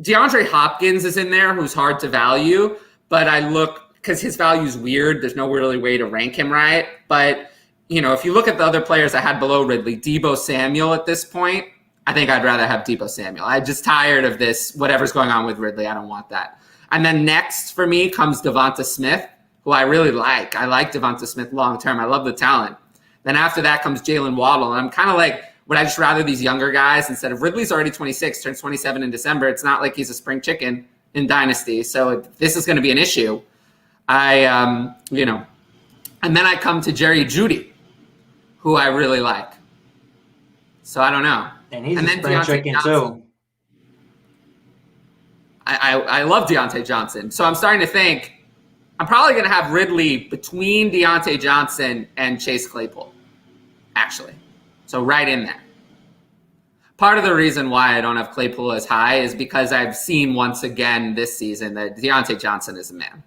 DeAndre Hopkins is in there, who's hard to value, but I look because his value is weird. There's no really way to rank him right. But, if you look at the other players I had below Ridley, Deebo Samuel at this point, I think I'd rather have Deebo Samuel. I'm just tired of this, whatever's going on with Ridley. I don't want that. And then next for me comes Devonta Smith, who I really like. I like Devonta Smith long term. I love the talent. Then after that comes Jalen Waddle. And I'm kind of like, would I just rather these younger guys instead of Ridley's already 26, turns 27 in December. It's not like he's a spring chicken in Dynasty. So this is going to be an issue. And then I come to Jerry Jeudy, who I really like. So I don't know. And he's a spring chicken too. I love Deontay Johnson. So I'm starting to think I'm probably going to have Ridley between Deontay Johnson and Chase Claypool, actually. So right in there. Part of the reason why I don't have Claypool as high is because I've seen once again this season that Deontay Johnson is a man.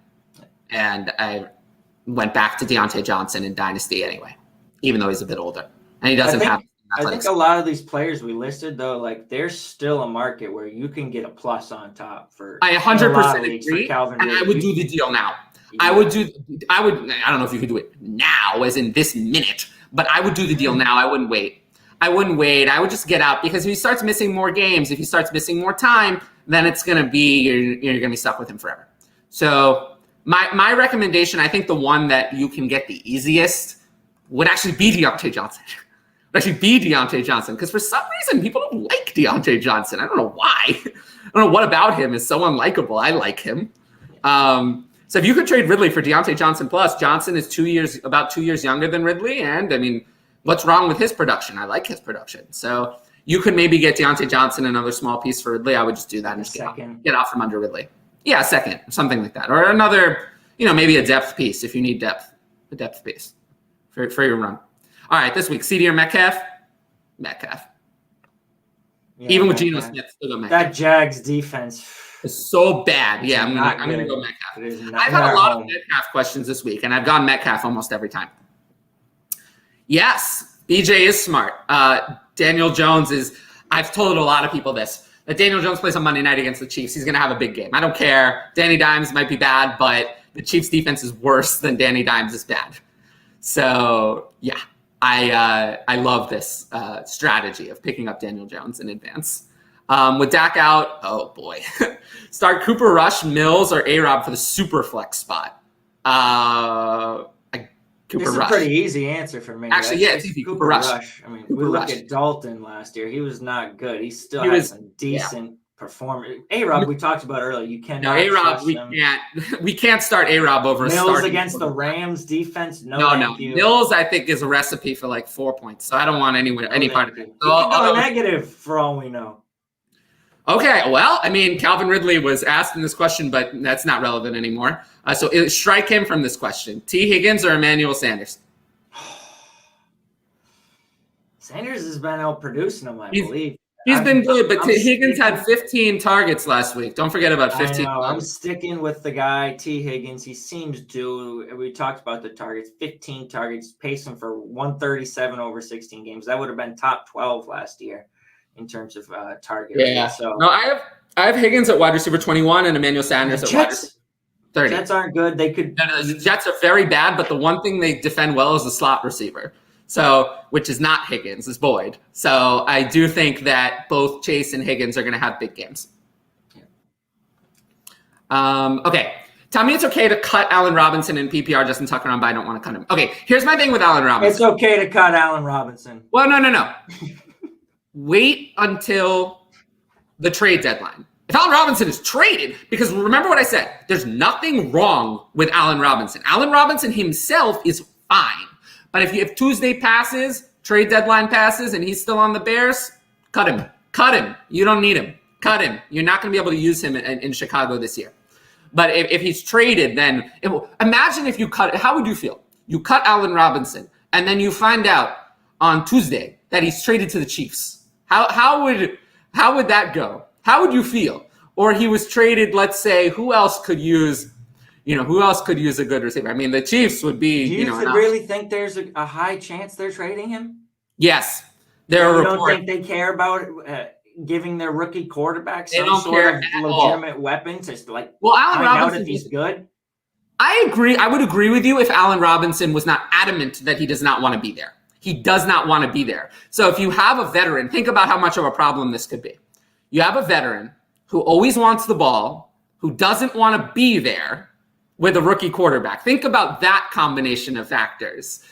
And I went back to Deontay Johnson in Dynasty anyway, even though he's a bit older. And he doesn't have I think a lot of these players we listed, though, like there's still a market where you can get a plus on top for. I 100% agree, and I would do the deal now. Yeah. I don't know if you could do it now, as in this minute, but I would do the deal now. I wouldn't wait. I would just get out, because if he starts missing more games, if he starts missing more time, then it's going to be, you're going to be stuck with him forever. So my recommendation, I think the one that you can get the easiest would actually be Deontay Johnson. Because for some reason people don't like Deontay Johnson. I don't know why. I don't know what about him is so unlikable. I like him. So if you could trade Ridley for Deontay Johnson plus, Johnson is about 2 years younger than Ridley, and I mean, what's wrong with his production? I like his production. So you could maybe get Deontay Johnson another small piece for Ridley. I would just do that and just get out from under Ridley. Yeah, a second, something like that, or another, maybe a depth piece if you need depth, a depth piece for your run. All right, this week, CD or Metcalf? Metcalf. Yeah, even with Geno Smith, still go Metcalf. That Jags defense is so bad. Yeah, I'm gonna go Metcalf. I've had a lot of Metcalf questions this week, and I've gone Metcalf almost every time. Yes, BJ is smart. Daniel Jones is. I've told a lot of people this. That Daniel Jones plays on Monday night against the Chiefs. He's gonna have a big game. I don't care. Danny Dimes might be bad, but the Chiefs defense is worse than Danny Dimes is bad. So yeah. I love this strategy of picking up Daniel Jones in advance. With Dak out, oh boy. Start Cooper Rush, Mills, or A-Rob for the super flex spot. Cooper Rush. It's a pretty easy answer for me. Actually, yeah, it's easy. Cooper Rush. I mean, we look at Dalton last year. He was not good. He still had some decent performance. A-Rob, we talked about earlier. You cannot. No, A-Rob, we can't start A-Rob over Mills against the Rams defense. No. Mills, I think, is a recipe for like 4 points. So I don't want any part of it. So, negative for all we know. Okay, well, I mean, Calvin Ridley was asked in this question, but that's not relevant anymore. So strike him from this question. T. Higgins or Emmanuel Sanders? Sanders has been outproducing him, I believe. He's been good, but Higgins had 15 targets last week. Don't forget about 15. I know. I'm sticking with the guy, T. Higgins. He seems to, we talked about the targets, 15 targets, pacing for 137 over 16 games. That would have been top 12 last year in terms of targets. Yeah. So no, I have Higgins at wide receiver 21 and Emmanuel Sanders at wide receiver 30. Jets aren't good. They could. No, the Jets are very bad, but the one thing they defend well is the slot receiver. So, which is not Higgins, is Boyd. So I do think that both Chase and Higgins are going to have big games. Yeah. Okay. Tell me it's okay to cut Allen Robinson in PPR, Justin Tucker on, but I don't want to cut him. Okay, here's my thing with Allen Robinson. It's okay to cut Allen Robinson. Well, no. Wait until the trade deadline. If Allen Robinson is traded, because remember what I said, there's nothing wrong with Allen Robinson. Allen Robinson himself is fine. But if you have Tuesday passes, trade deadline passes, and he's still on the Bears, cut him. Cut him. You don't need him. Cut him. You're not going to be able to use him in Chicago this year. But if he's traded, then imagine if you cut. How would you feel? You cut Allen Robinson, and then you find out on Tuesday that he's traded to the Chiefs. How would that go? How would you feel? Or he was traded. Let's say who else could use a good receiver? I mean, the Chiefs would be. Do you really think there's a high chance they're trading him? Yes, there are reports. Don't think they care about giving their rookie quarterback They some don't sort care of at all. legitimate weapon to like Well, Allen find out Robinson, if he's good? I agree. I would agree with you if Allen Robinson was not adamant that he does not want to be there. He does not want to be there. So if you have a veteran, think about how much of a problem this could be. You have a veteran who always wants the ball, who doesn't want to be there with a rookie quarterback. Think about that combination of factors.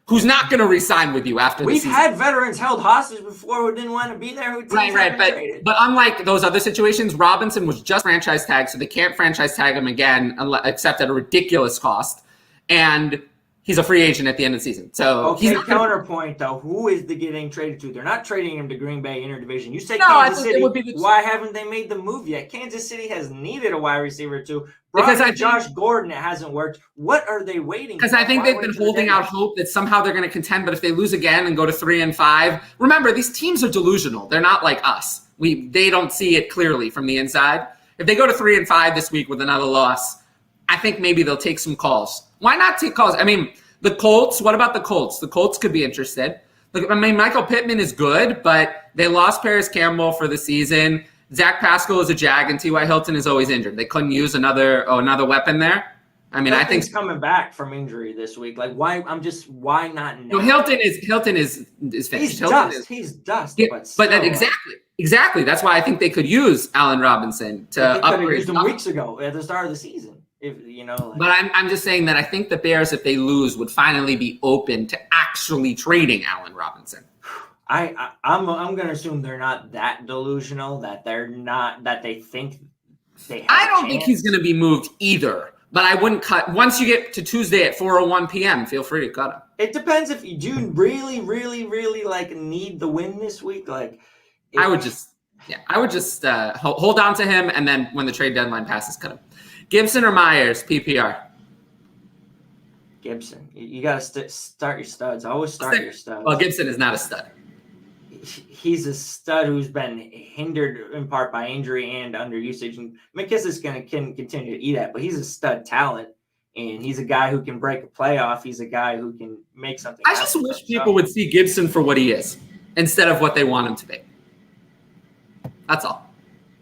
Who's not going to re-sign with you after the season? We've had veterans held hostage before who didn't want to be there. Who Right. But unlike those other situations, Robinson was just franchise tagged, so they can't franchise tag him again except at a ridiculous cost. And he's a free agent at the end of the season. So okay, he's not counterpoint though. Who is the getting traded to? They're not trading him to Green Bay Interdivision. You said No, Kansas I think City. it would be Why haven't they made the move yet? Kansas City has needed a wide receiver too. Because Josh Gordon, it hasn't worked. What are they waiting? Because I think they've been holding out hope that somehow they're going to contend. But if they lose again and go to 3-5, remember these teams are delusional. They're not like us. They don't see it clearly from the inside. If they go to 3-5 this week with another loss, I think maybe they'll take some calls. Why not take calls? I mean, the Colts. What about the Colts? The Colts could be interested. Look, I mean, Michael Pittman is good, but they lost Paris Campbell for the season. Zach Pascal is a jag, and T.Y. Hilton is always injured. They couldn't use another weapon there. I mean, I think he's coming back from injury this week. Like, why not now? No, Hilton is finished. He's dust. Yeah, but exactly. That's why I think they could use Allen Robinson to upgrade. They could have used him weeks ago at the start of the season. But I'm just saying that I think the Bears, if they lose, would finally be open to actually trading Allen Robinson. I'm going to assume they're not that delusional, that they think they have I don't think he's going to be moved either, but I wouldn't cut. Once you get to Tuesday at 4:01 p.m., feel free to cut him. It depends if you do really, really, really like need the win this week. Like, I would just hold on to him, and then when the trade deadline passes, cut him. Gibson or Myers, PPR? Gibson. You got to start your studs. Always start your studs. Well, Gibson is not a stud. He's a stud who's been hindered in part by injury and underusage. And McKissic's can continue to eat at, but he's a stud talent, and he's a guy who can break a playoff. He's a guy who can make something. I just wish people would see Gibson for what he is instead of what they want him to be. That's all.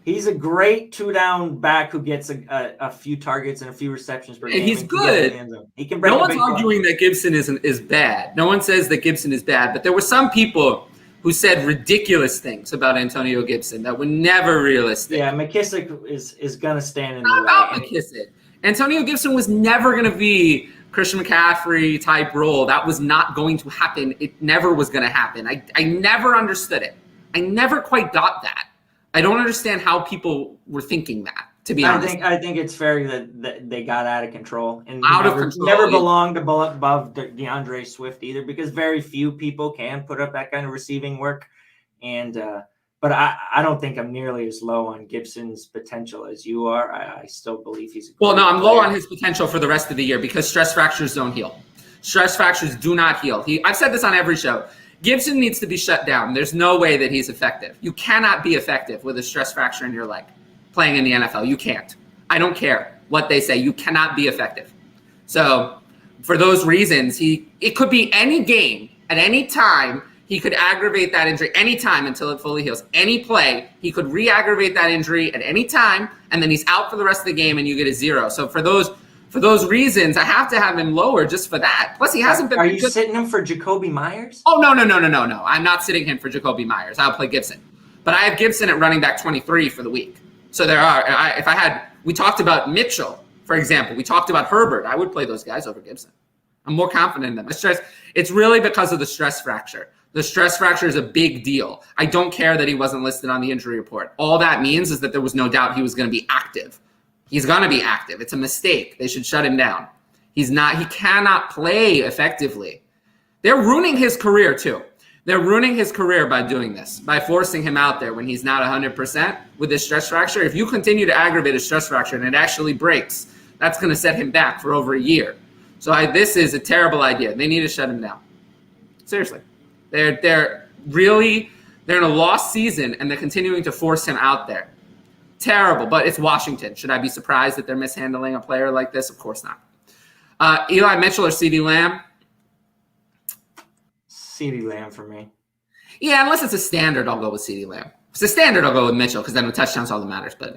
He's a great two-down back who gets a few targets and a few receptions per game. And he's good. He can break. No one's arguing that Gibson is bad. No one says that Gibson is bad, but there were some people who said ridiculous things about Antonio Gibson that were never realistic. Yeah, McKissic is going to stand in the way. Not way. about McKissic. Antonio Gibson was never going to be Christian McCaffrey type role. That was not going to happen. It never was going to happen. I never understood it. I never quite got that. I don't understand how people were thinking that, to be honest. I think it's fair that they got out of control and control. Never belonged above DeAndre Swift either, because very few people can put up that kind of receiving work. And but I don't think I'm nearly as low on Gibson's potential as you are. I still believe he's a great player. I'm low on his potential for the rest of the year because stress fractures don't heal. Stress fractures do not heal. I've said this on every show. Gibson needs to be shut down. There's no way that he's effective. You cannot be effective with a stress fracture in your leg playing in the NFL. You can't. I don't care what they say. You cannot be effective. So for those reasons, it could be any game at any time. He could aggravate that injury anytime until it fully heals. Any play, he could re-aggravate that injury at any time, and then he's out for the rest of the game and you get a 0. So for those reasons, I have to have him lower just for that. Plus, he hasn't been. Are you sitting him for Jacoby Myers? Oh, no. I'm not sitting him for Jacoby Myers. I'll play Gibson. But I have Gibson at running back 23 for the week. So we talked about Mitchell, for example. We talked about Herbert. I would play those guys over Gibson. I'm more confident in them. It's really because of the stress fracture. The stress fracture is a big deal. I don't care that he wasn't listed on the injury report. All that means is that there was no doubt he was going to be active. He's going to be active. It's a mistake. They should shut him down. He cannot play effectively. They're ruining his career too. They're ruining his career by doing this, by forcing him out there when he's not 100% with his stress fracture. If you continue to aggravate a stress fracture and it actually breaks, that's going to set him back for over a year. So this is a terrible idea. They need to shut him down. Seriously. They're in a lost season and they're continuing to force him out there. Terrible, but it's Washington. Should I be surprised that they're mishandling a player like this? Of course not. Eli Mitchell or CeeDee Lamb? CeeDee Lamb for me. Yeah, unless it's a standard, I'll go with CeeDee Lamb. If it's a standard, I'll go with Mitchell because then the touchdown's all that matters. But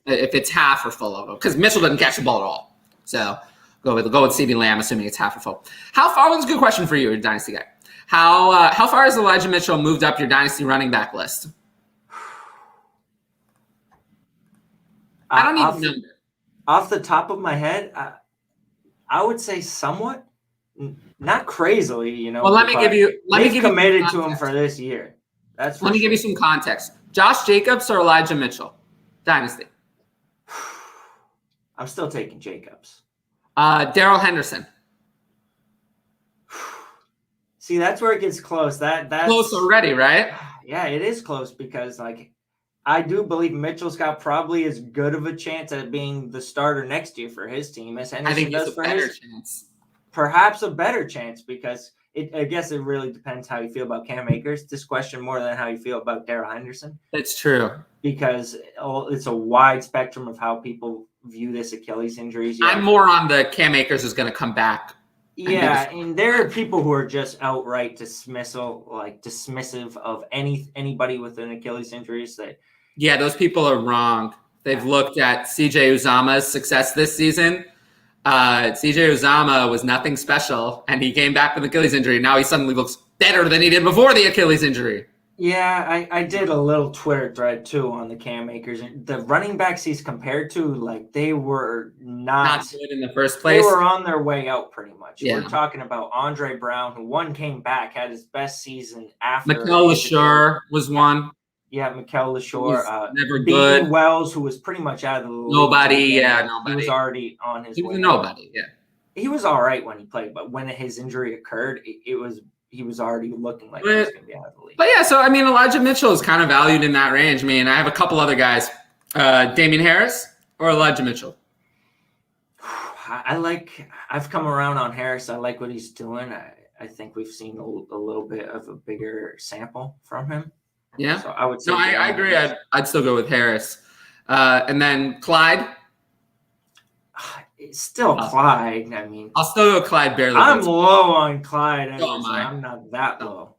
if it's half or full, I'll go because Mitchell doesn't catch the ball at all. So go with CeeDee Lamb, assuming it's half or full. How far? That's a good question for you, a Dynasty guy. How far has Elijah Mitchell moved up your Dynasty running back list? I don't need the number. Off the top of my head, I would say somewhat, not crazily, you know. Well, let me give you committed to him for this year. Let me give you some context. Josh Jacobs or Elijah Mitchell? Dynasty. I'm still taking Jacobs. Darrell Henderson. See, that's where it gets close. That's close already, right? Yeah, it is close because I do believe Mitchell's got probably as good of a chance at being the starter next year for his team as Henderson does for his. Chance. Perhaps a better chance because I guess it really depends how you feel about Cam Akers. This question more than how you feel about Darrell Henderson. That's true. Because it's a wide spectrum of how people view this Achilles injuries. I'm more on the Cam Akers is going to come back. Yeah, and there are people who are just outright dismissive of anybody with an Achilles injury. Yeah, those people are wrong. They've looked at CJ Uzama's success this season. CJ Uzama was nothing special, and he came back with an Achilles injury. Now he suddenly looks better than he did before the Achilles injury. Yeah, I did a little Twitter thread, too, on the Cam Akers. The running backs he's compared to, they were not good in the first place. They were on their way out, pretty much. Yeah. We're talking about Andre Brown, who came back, had his best season after. Mikel LaSure was one. Yeah, Mikel LaSure. Never good. Wells, who was pretty much out of the league. Nobody. He was already on his way. He was nobody, yeah. He was all right when he played, but when his injury occurred, he was already looking like he was going to be out of the league. But yeah, so Elijah Mitchell is kind of valued in that range. I have a couple other guys. Damian Harris or Elijah Mitchell? I've come around on Harris. I like what he's doing. I think we've seen a little bit of a bigger sample from him. Yeah. So I would say. No, I agree. I'd still go with Harris. And then Clyde. It's still Clyde. I'll still go Clyde barely. I'm low on Clyde. Oh, I'm not that low.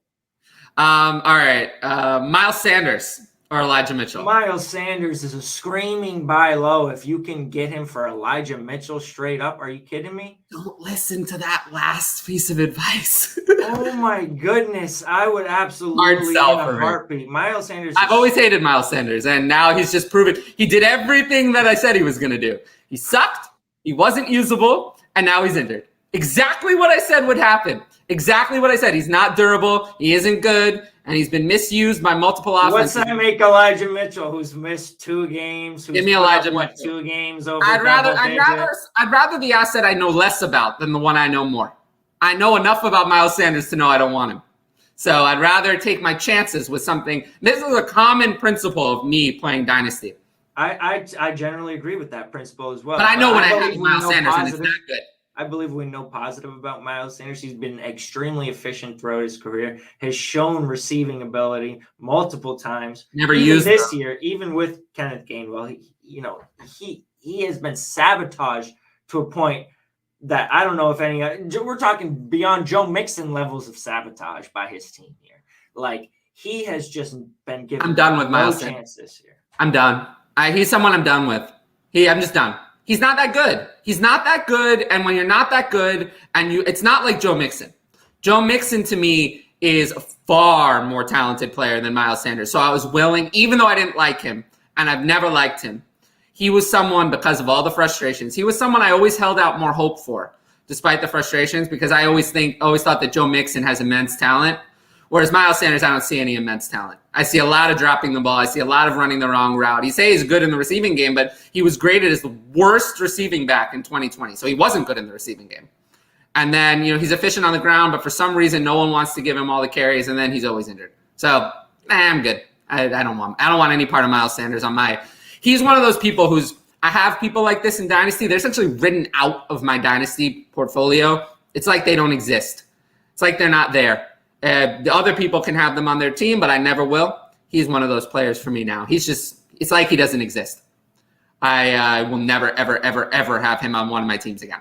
All right. Miles Sanders or Elijah Mitchell? Miles Sanders is a screaming buy low. If you can get him for Elijah Mitchell straight up, are you kidding me? Don't listen to that last piece of advice. Oh my goodness. I would absolutely in a heartbeat. Miles Sanders. I've always hated Miles Sanders, and now he's just proven he did everything that I said he was going to do. He sucked. He wasn't usable, and now he's injured. Exactly what I said would happen. Exactly what I said. He's not durable. He isn't good, and he's been misused by multiple offenses. What's that make Elijah Mitchell, who's missed 2 games? Give me Elijah Mitchell. 2 games over. I'd rather the asset I know less about than the one I know more. I know enough about Miles Sanders to know I don't want him. So I'd rather take my chances with something. This is a common principle of me playing Dynasty. I generally agree with that principle as well. But I know when I have Miles Sanders and it's not good. I believe we know positive about Miles Sanders. He's been extremely efficient throughout his career, has shown receiving ability multiple times. Never used this year, even with Kenneth Gainwell, he has been sabotaged to a point that I don't know if any. We're talking beyond Joe Mixon levels of sabotage by his team here. He has just been given. I'm done with Miles chance this year. I'm done. He's someone I'm done with. I'm just done. He's not that good. He's not that good. And when you're not that good, it's not like Joe Mixon. Joe Mixon to me is a far more talented player than Miles Sanders. So I was willing, even though I didn't like him, and I've never liked him, he was someone, because of all the frustrations, he was someone I always held out more hope for, despite the frustrations, because I always thought that Joe Mixon has immense talent. Whereas Miles Sanders, I don't see any immense talent. I see a lot of dropping the ball. I see a lot of running the wrong route. You say he's good in the receiving game, but he was graded as the worst receiving back in 2020. So he wasn't good in the receiving game. And then, he's efficient on the ground, but for some reason, no one wants to give him all the carries, and then he's always injured. So I'm good. I don't want any part of Miles Sanders on my. He's one of those people I have people like this in Dynasty. They're essentially written out of my Dynasty portfolio. It's like they don't exist. It's like they're not there. The other people can have them on their team, but I never will. He's one of those players for me now. It's like he doesn't exist. I will never, ever, ever, ever have him on one of my teams again.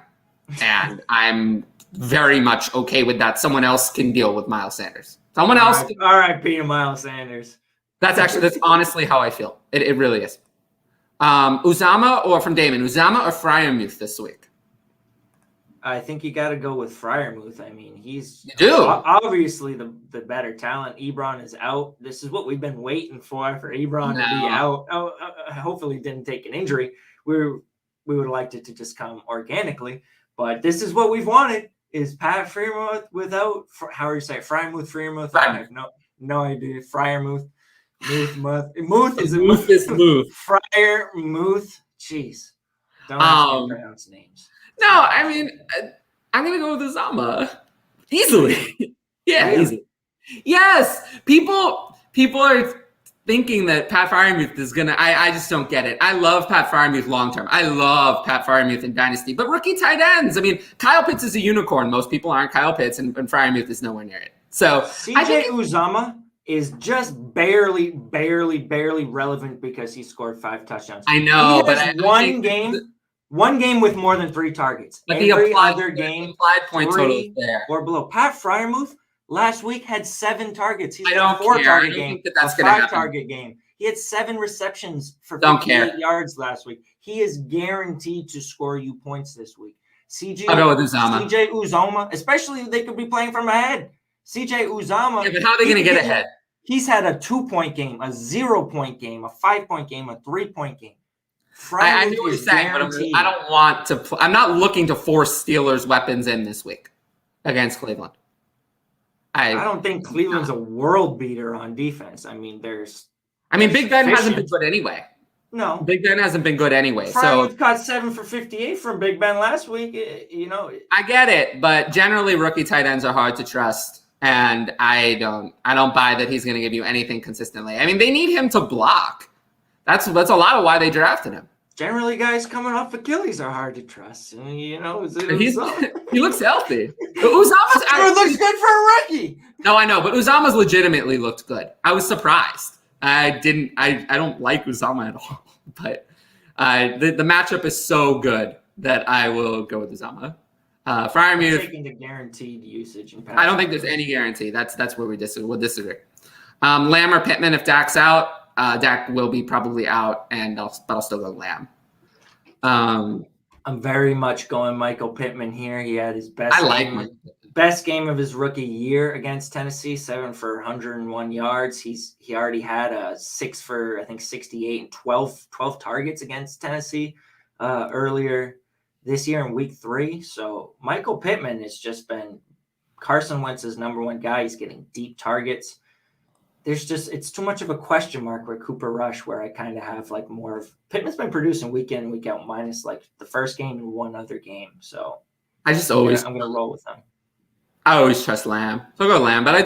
And I'm very much okay with that. Someone else can deal with Miles Sanders. Someone else. All right, Peter Miles Sanders. That's honestly how I feel. It really is. Uzama or from Damon, Uzama or Freiermuth this week? I think you got to go with Freiermuth. I mean, he's obviously the better talent. Ebron is out. This is what we've been waiting for Ebron to be out. Hopefully, didn't take an injury. We would have liked it to just come organically, but this is what we've wanted: is Pat Freiermuth without how do you say it? Freiermuth. I have no idea. Freiermuth. Muth is Freiermuth. Jeez, don't ask me to pronounce names. No, I mean, I'm going to go with Uzama. Easily. Easily. Yes. People are thinking that Pat Freiermuth is going to – I just don't get it. I love Pat Freiermuth long-term. I love Pat Freiermuth in Dynasty. But rookie tight ends, I mean, Kyle Pitts is a unicorn. Most people aren't Kyle Pitts, and Freiermuth is nowhere near it. So CJ Uzama is just barely relevant because he scored 5 touchdowns. I know, but one game with more than 3 targets. But every other game, applied point total there or below. Pat Freiermuth last week had 7 targets. He's I don't a 4 care. target game, that's a 5 target game. He had 7 receptions for 58 yards last week. He is guaranteed to score you points this week. I'll go with Uzama. CJ Uzama, especially if they could be playing from ahead. CJ Uzama. Yeah, but how are they going to get ahead? He's had a 2-point game, a 0-point game, a 5-point game, a 3-point game. I know what you're saying, but I don't want to. I'm not looking to force Steelers weapons in this week against Cleveland. I don't think Cleveland's a world beater on defense. I mean, Big Ben hasn't been good anyway. No, Big Ben hasn't been good anyway. So caught 7 for 58 from Big Ben last week. I get it, but generally rookie tight ends are hard to trust. And I don't buy that he's going to give you anything consistently. I mean, they need him to block. That's a lot of why they drafted him. Generally, guys coming off Achilles are hard to trust. He looks healthy. It looks good for a rookie. No, I know, but Uzama's legitimately looked good. I was surprised. I don't like Uzama at all, but the matchup is so good that I will go with Uzama. Freiermuth taking the guaranteed usage. I don't think there's any guarantee. That's where we'll disagree. Lamb or Pittman if Dak's out. Dak will be probably out, but I'll still go Lamb. I'm very much going Michael Pittman here. He had his best game of his rookie year against Tennessee, 7 for 101 yards. He already had a 6 for I think 68 and 12 targets against Tennessee earlier this year in week 3. So Michael Pittman has just been Carson Wentz's number 1 guy. He's getting deep targets. It's too much of a question mark with Cooper Rush, where I kind of have like more of Pittman's been producing week in and week out minus like the first game and one other game. So I'm going to roll with him. I always trust Lamb. So I'll go Lamb, but I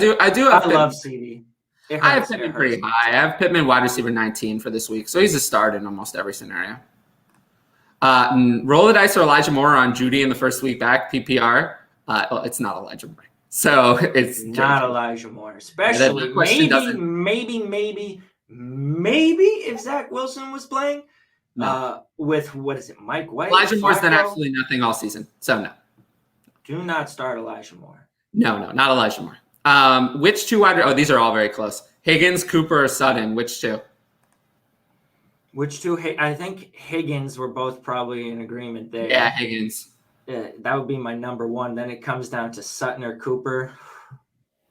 love CD. I have Pittman pretty high. I have Pittman wide receiver 19 for this week. So he's a start in almost every scenario. Roll the dice or Elijah Moore on Judy in the first week back, PPR. It's not Elijah Moore. So it's not Elijah Moore, especially maybe if Zach Wilson was playing with Mike White. Elijah Moore's done absolutely nothing all season. So no. Do not start Elijah Moore. No, not Elijah Moore. Which 2 these are all very close. Higgins, Cooper, or Sutton? Which 2? Which 2? I think Higgins, we're both probably in agreement there. Yeah, Higgins. Yeah, that would be my number 1. Then it comes down to Sutton or Cooper.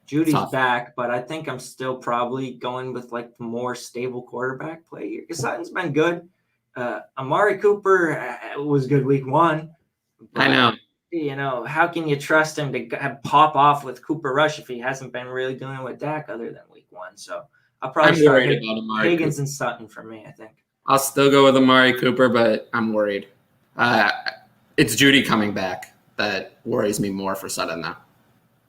Judy's back, but I think I'm still probably going with like the more stable quarterback play here. Sutton's been good. Amari Cooper was good week 1. I know. How can you trust him to pop off with Cooper Rush if he hasn't been really doing with Dak other than week 1? So I'll probably start Higgins and Sutton for me, I think. I'll still go with Amari Cooper, but I'm worried. It's Judy coming back that worries me more for Sutton now.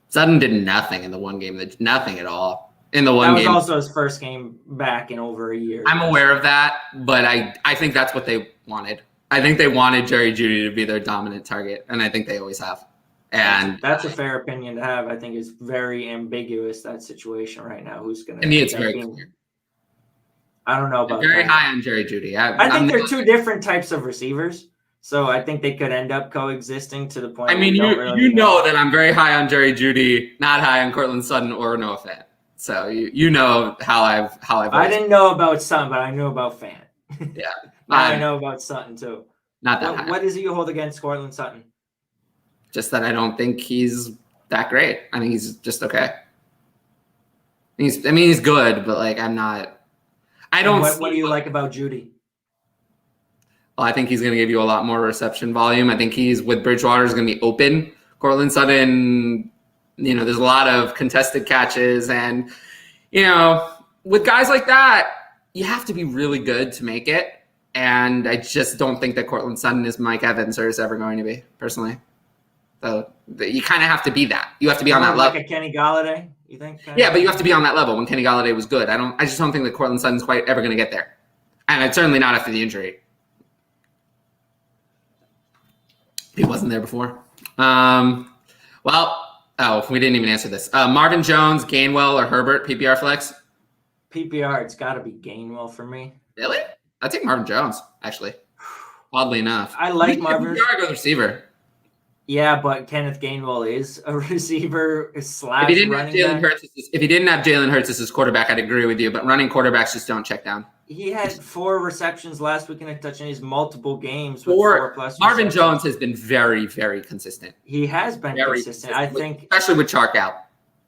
Sutton did nothing in the one game, nothing at all in the one game. That was also his first game back in over a year. I'm aware of that, but I think that's what they wanted. I think they wanted Jerry Judy to be their dominant target, and I think they always have. And that's a fair opinion to have. I think it's very ambiguous, that situation right now. Who's going to? I mean, it's very clear. I don't know about very high on Jerry Judy. I think they're 2 different types of receivers. So I think they could end up coexisting to the point. I mean, you know that I'm very high on Jerry Judy, not high on Cortland Sutton or Noah Fant. So you know how I've I didn't know about Sutton, but I knew about Fant. Yeah. Now I know about Sutton too. Not that high. What is it you hold against Cortland Sutton? Just that I don't think he's that great. I think he's just okay. He's good, but like I'm not. I don't. What do you like about Judy? Well, I think he's going to give you a lot more reception volume. I think he's with Bridgewater is going to be open. Cortland Sutton, there's a lot of contested catches, and with guys like that, you have to be really good to make it. And I just don't think that Cortland Sutton is Mike Evans or is ever going to be, personally. So you kind of have to be that. You have to be on that level. Like a Kenny Golladay, you think? Yeah, but you have to be on that level. When Kenny Golladay was good, I just don't think that Cortland Sutton's quite ever going to get there, and it's certainly not after the injury. He wasn't there before. We didn't even answer this. Marvin Jones, Gainwell, or Herbert, PPR flex? PPR, it's got to be Gainwell for me. Really? I take Marvin Jones, actually. Oddly enough. I like Marvin. PPR goes receiver. Yeah, but Kenneth Gainwell is a receiver / If he didn't have Jalen Hurts as his quarterback, I'd agree with you. But running quarterbacks just don't check down. He had 4 receptions last week in a touchdown. He's multiple games with 4+ Marvin receptions. Jones has been very, very consistent. He has been consistent. I think, especially with Chark out.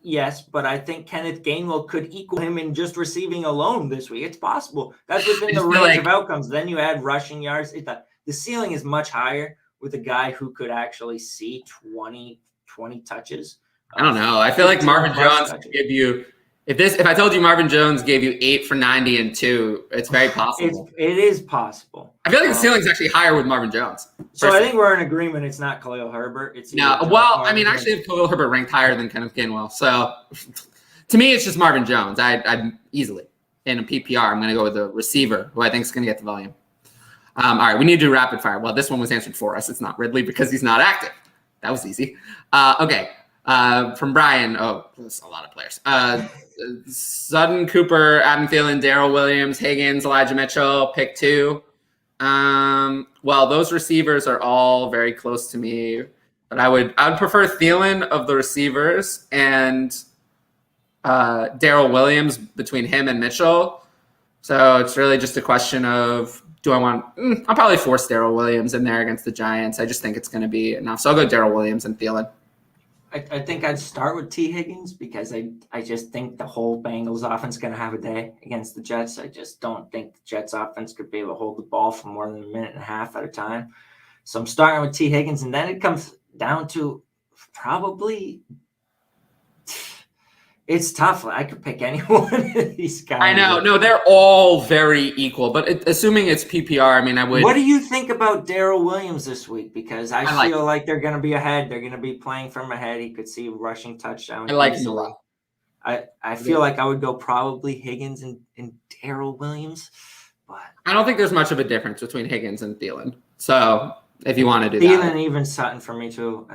Yes, but I think Kenneth Gainwell could equal him in just receiving alone this week. It's possible. That's within the range of outcomes. Then you add rushing yards. The ceiling is much higher with a guy who could actually see 20 touches. I don't know. I feel like Marvin Jones could give you if I told you Marvin Jones gave you 8 for 90 and 2, it's very possible. It is possible. I feel like the ceiling's actually higher with Marvin Jones. So I think we're in agreement. It's not Khalil Herbert. It's actually have Khalil Herbert ranked higher than Kenneth Gainwell. So to me, it's just Marvin Jones. I'm easily in a PPR. I'm going to go with the receiver who I think is going to get the volume. All right, we need to do rapid fire. Well, this one was answered for us. It's not Ridley because he's not active. That was easy. Okay. From Brian. Oh, there's a lot of players. Sutton, Cooper, Adam Thielen, Darrell Williams, Higgins, Elijah Mitchell, pick 2. Well, those receivers are all very close to me, but I would prefer Thielen of the receivers and Darrell Williams between him and Mitchell. So it's really just a question of do I want? I'll probably force Darrell Williams in there against the Giants. I just think it's going to be enough. So I'll go Darrell Williams and Thielen. I think I'd start with T. Higgins because I just think the whole Bengals offense is going to have a day against the Jets. I just don't think the Jets offense could be able to hold the ball for more than a minute and a half at a time. So I'm starting with T. Higgins, and then it comes down to probably it's tough. I could pick any one of these guys. I know. No, they're all very equal. But assuming it's PPR, I would. What do you think about Darrell Williams this week? Because I feel like they're going to be ahead. They're going to be playing from ahead. He could see rushing touchdown. I like him a lot. I feel like I would go probably Higgins and Darrell Williams. But I don't think there's much of a difference between Higgins and Thielen. So if you want to do Thielen, that. even Sutton for me too.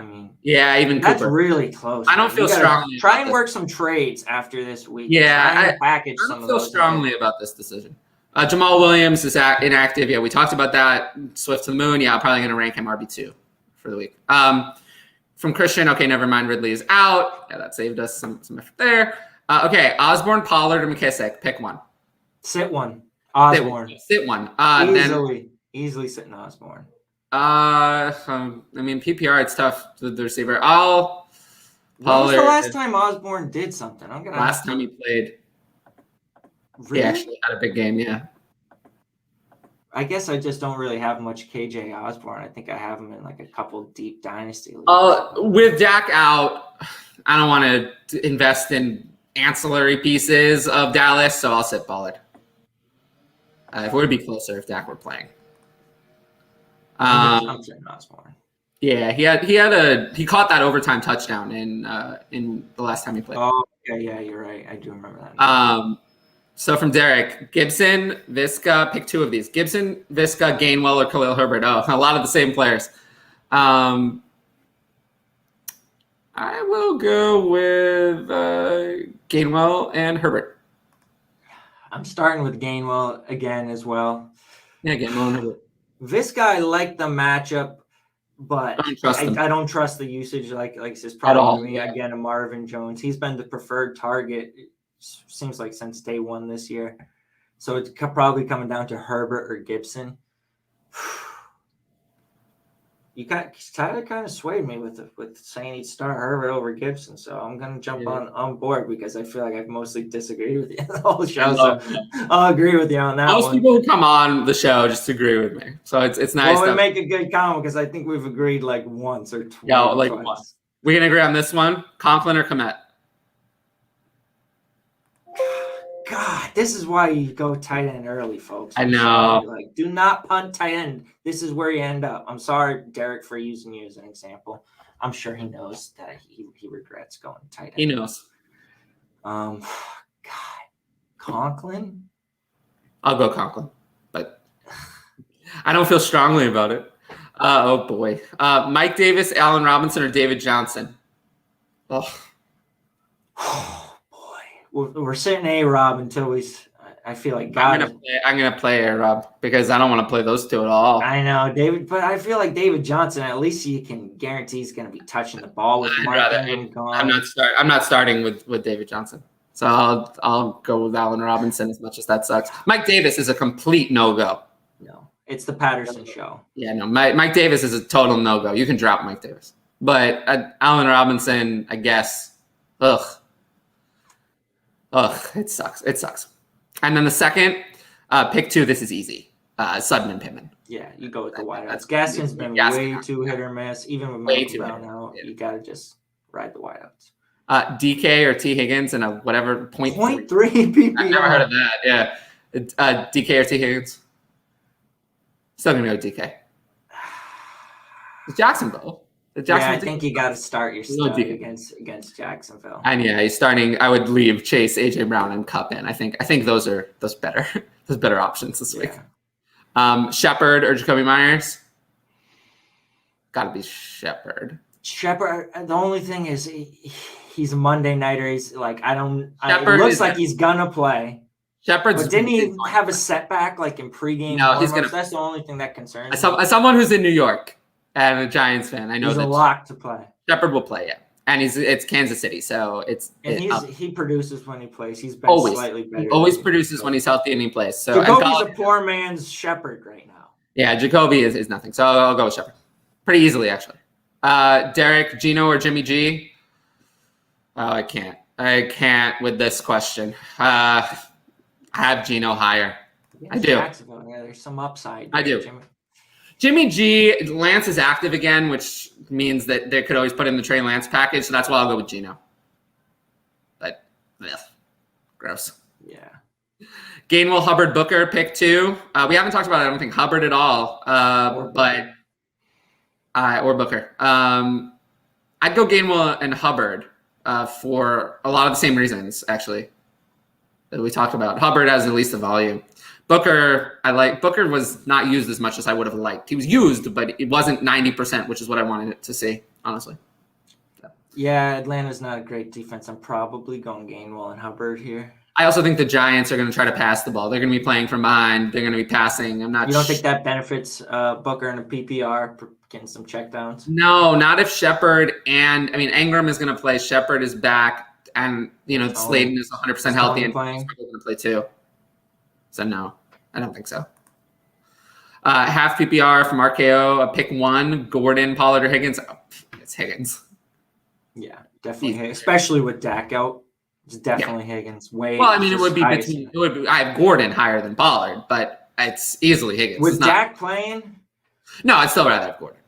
Yeah, even that's Cooper. Really close. I don't feel strongly. Try and work some trades after this week. Yeah, I don't feel strongly about this decision. Jamal Williams is inactive. Yeah, we talked about that. Swift to the moon. Yeah, I'm probably going to rank him RB2 for the week. From Christian, okay, never mind. Ridley is out. Yeah, that saved us some effort there. Okay, Osborne, Pollard, or McKissick. Pick one. Sit one. Osborne. Sit one. Easily sitting Osborne. PPR, it's tough with the receiver. When was the last time Osborne did something? Last time he played. Really? He actually had a big game, yeah. I guess I just don't really have much KJ Osborne. I think I have him in like a couple deep dynasty leagues. With Dak out, I don't want to invest in ancillary pieces of Dallas, so I'll sit Pollard. If we would be closer if Dak were playing. I'm saying Osborne. Yeah, he caught that overtime touchdown in the last time he played. Oh, yeah, you're right. I do remember that. So from Derek, Gibson, Visca, pick 2 of these. Gibson, Visca, Gainwell, or Khalil Herbert. Oh, a lot of the same players. I will go with Gainwell and Herbert. I'm starting with Gainwell again as well. Yeah, Gainwell and Herbert. Visca, I like the matchup, but I don't trust the usage. Like it's probably me again. A Marvin Jones. He's been the preferred target seems like since day one this year. So it's probably coming down to Herbert or Gibson. Tyler kind of swayed me with saying he'd start Herbert over Gibson, so I'm gonna jump on board because I feel like I've mostly disagreed with you the whole show. So I'll agree with you on that. Most people who come on the show just agree with me, so it's nice. Well, we make a good comment because I think we've agreed like once or twice. Yeah, like once. We can agree on this one: Conklin or Kmet. God, this is why you go tight end early, folks. I know. Like, do not punt tight end. This is where you end up. I'm sorry, Derek, for using you as an example. I'm sure he knows that he regrets going tight end. He knows. God, Conklin. I'll go Conklin, but I don't feel strongly about it. Oh boy, Mike Davis, Allen Robinson, or David Johnson. Oh boy, we're sitting A-Rob until we. I feel like God. I'm gonna play A-Rob because I don't want to play those two at all. I know, David, but I feel like David Johnson. At least you can guarantee he's going to be touching the ball with Mark Ingram gone. I'm not starting with David Johnson, so I'll go with Allen Robinson as much as that sucks. Mike Davis is a complete no-go. No, it's the Patterson show. Yeah, no, Mike Davis is a total no-go. You can drop Mike Davis, but Allen Robinson, I guess. Ugh, it sucks. It sucks. And then the second, pick 2, this is easy. Sutton and Pittman. Yeah, you go with the wideouts. Gaskin's been way too hit or miss. Even with Michael Brown out, you got to just ride the wideouts. DK or T. Higgins and a whatever point 3 PPR. I've never heard of that. Yeah. DK or T. Higgins. Still going to go DK. It's Jacksonville. I think you got to start your stuff against Jacksonville. And yeah, he's starting. I would leave Chase, AJ Brown, and Kupp in. I think those are better options this week. Shepard or Jacoby Myers? Got to be Shepard. Shepard. The only thing is he's a Monday nighter. He's like it looks like he's gonna play. Shepard's. But didn't he have a setback like in pregame? No, he's gonna. That's the only thing that concerns me. As someone who's in New York and a Giants fan, I know he's a lock to play. Shepard will play, yeah. And it's Kansas City, so he produces when he plays. He's been slightly better. He always produces when he's healthy and he plays. So Jacoby's a poor man's Shepard right now. Yeah, Jacoby is nothing. So I'll go with Shepard. Pretty easily, actually. Derek, Gino, or Jimmy G? Oh, I can't with this question. I have Gino higher. I do. Yeah, there's some upside. I do. Jimmy G, Lance is active again, which means that they could always put in the Trey Lance package, so that's why I'll go with Gino. But, gross. Yeah. Gainwell, Hubbard, Booker, pick 2. We haven't talked about, I don't think, Hubbard at all, or Booker. I'd go Gainwell and Hubbard for a lot of the same reasons, actually, that we talked about. Hubbard has at least the volume. Booker, Booker was not used as much as I would have liked. He was used, but it wasn't 90%, which is what I wanted it to see, honestly. So. Yeah, Atlanta's not a great defense. I'm probably going Gainwell and Hubbard here. I also think the Giants are going to try to pass the ball. They're going to be playing from behind. They're going to be passing. You don't think that benefits Booker in a PPR, getting some checkdowns? No, not if Shepard Ingram is going to play. Shepard is back, and Slayton is 100% healthy, and he's going to play too. So no, I don't think so. Half PPR from RKO, pick 1, Gordon, Pollard, or Higgins. Oh, it's Higgins. Yeah, definitely, especially with Dak out. It's definitely Higgins. It would be between. I have Gordon higher than Pollard, but it's easily Higgins. With Dak playing? No, I'd still rather have Gordon.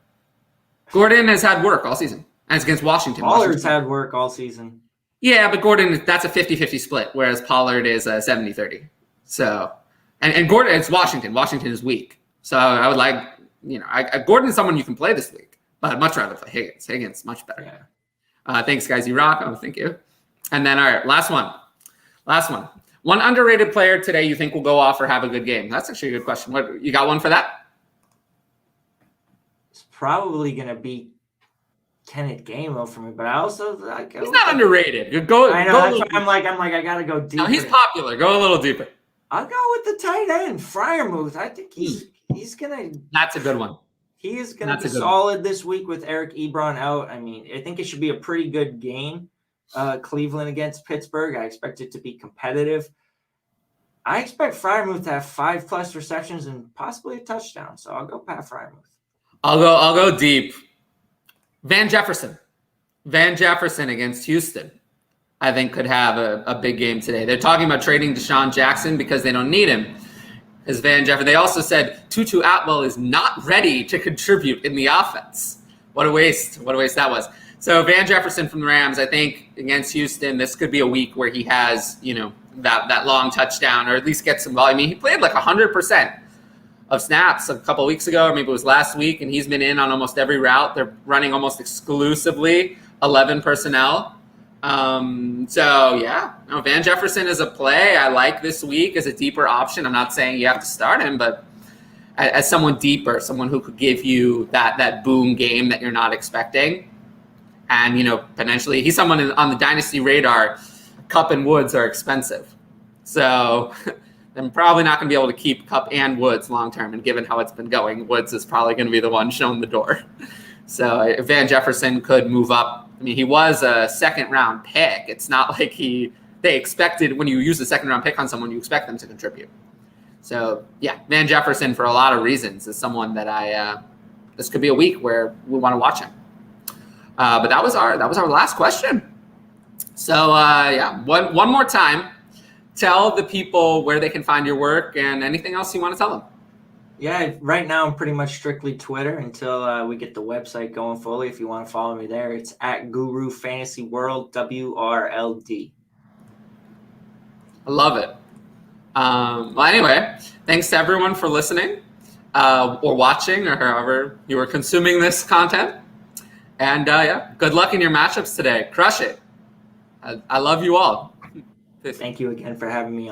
Gordon has had work all season, and it's against Washington. Pollard's had work all season. Yeah, but Gordon, that's a 50-50 split, whereas Pollard is a 70-30. So, and Gordon, it's Washington. Washington is weak. So I would like, Gordon is someone you can play this week, but I'd much rather play Higgins. Higgins, much better. Yeah. Thanks, guys. You rock. Oh, thank you. And then, all right, last one. One underrated player today you think will go off or have a good game? That's actually a good question. What you got one for that? It's probably going to be Kenneth Gainwell for me, but I also he's not underrated. I know. I'm like I got to go deeper. No, he's popular. Go a little deeper. I'll go with the tight end, Freiermuth. I think he's gonna. That's a good one. He is gonna be solid this week with Eric Ebron out. I think it should be a pretty good game. Cleveland against Pittsburgh. I expect it to be competitive. I expect Freiermuth to have 5+ receptions and possibly a touchdown. So I'll go Pat Freiermuth. I'll go deep. Van Jefferson against Houston, I think could have a big game today. They're talking about trading Deshaun Jackson because they don't need him. As Van Jefferson, they also said Tutu Atwell is not ready to contribute in the offense. What a waste that was. So Van Jefferson from the Rams, I think against Houston, this could be a week where he has, that long touchdown, or at least get some volume. I mean, he played like 100% of snaps a couple of weeks ago, or maybe it was last week, and he's been in on almost every route. They're running almost exclusively 11 personnel. Van Jefferson is a play I like this week as a deeper option. I'm not saying you have to start him, but as someone deeper, someone who could give you that boom game that you're not expecting. And, potentially he's someone on the Dynasty radar. Kupp and Woods are expensive. So I'm probably not going to be able to keep Kupp and Woods long-term. And given how it's been going, Woods is probably going to be the one showing the door. So Van Jefferson could move up. I mean, he was a second-round pick. It's not like they expected, when you use a second-round pick on someone, you expect them to contribute. So, yeah, Van Jefferson, for a lot of reasons, is someone that this could be a week where we want to watch him. But that was our last question. So, one more time, tell the people where they can find your work and anything else you want to tell them. Yeah, right now I'm pretty much strictly Twitter until we get the website going fully. If you want to follow me there, it's at Guru Fantasy World, WRLD. I love it. Well, anyway, thanks to everyone for listening or watching or however you are consuming this content. And good luck in your matchups today. Crush it. I love you all. Thank you again for having me on.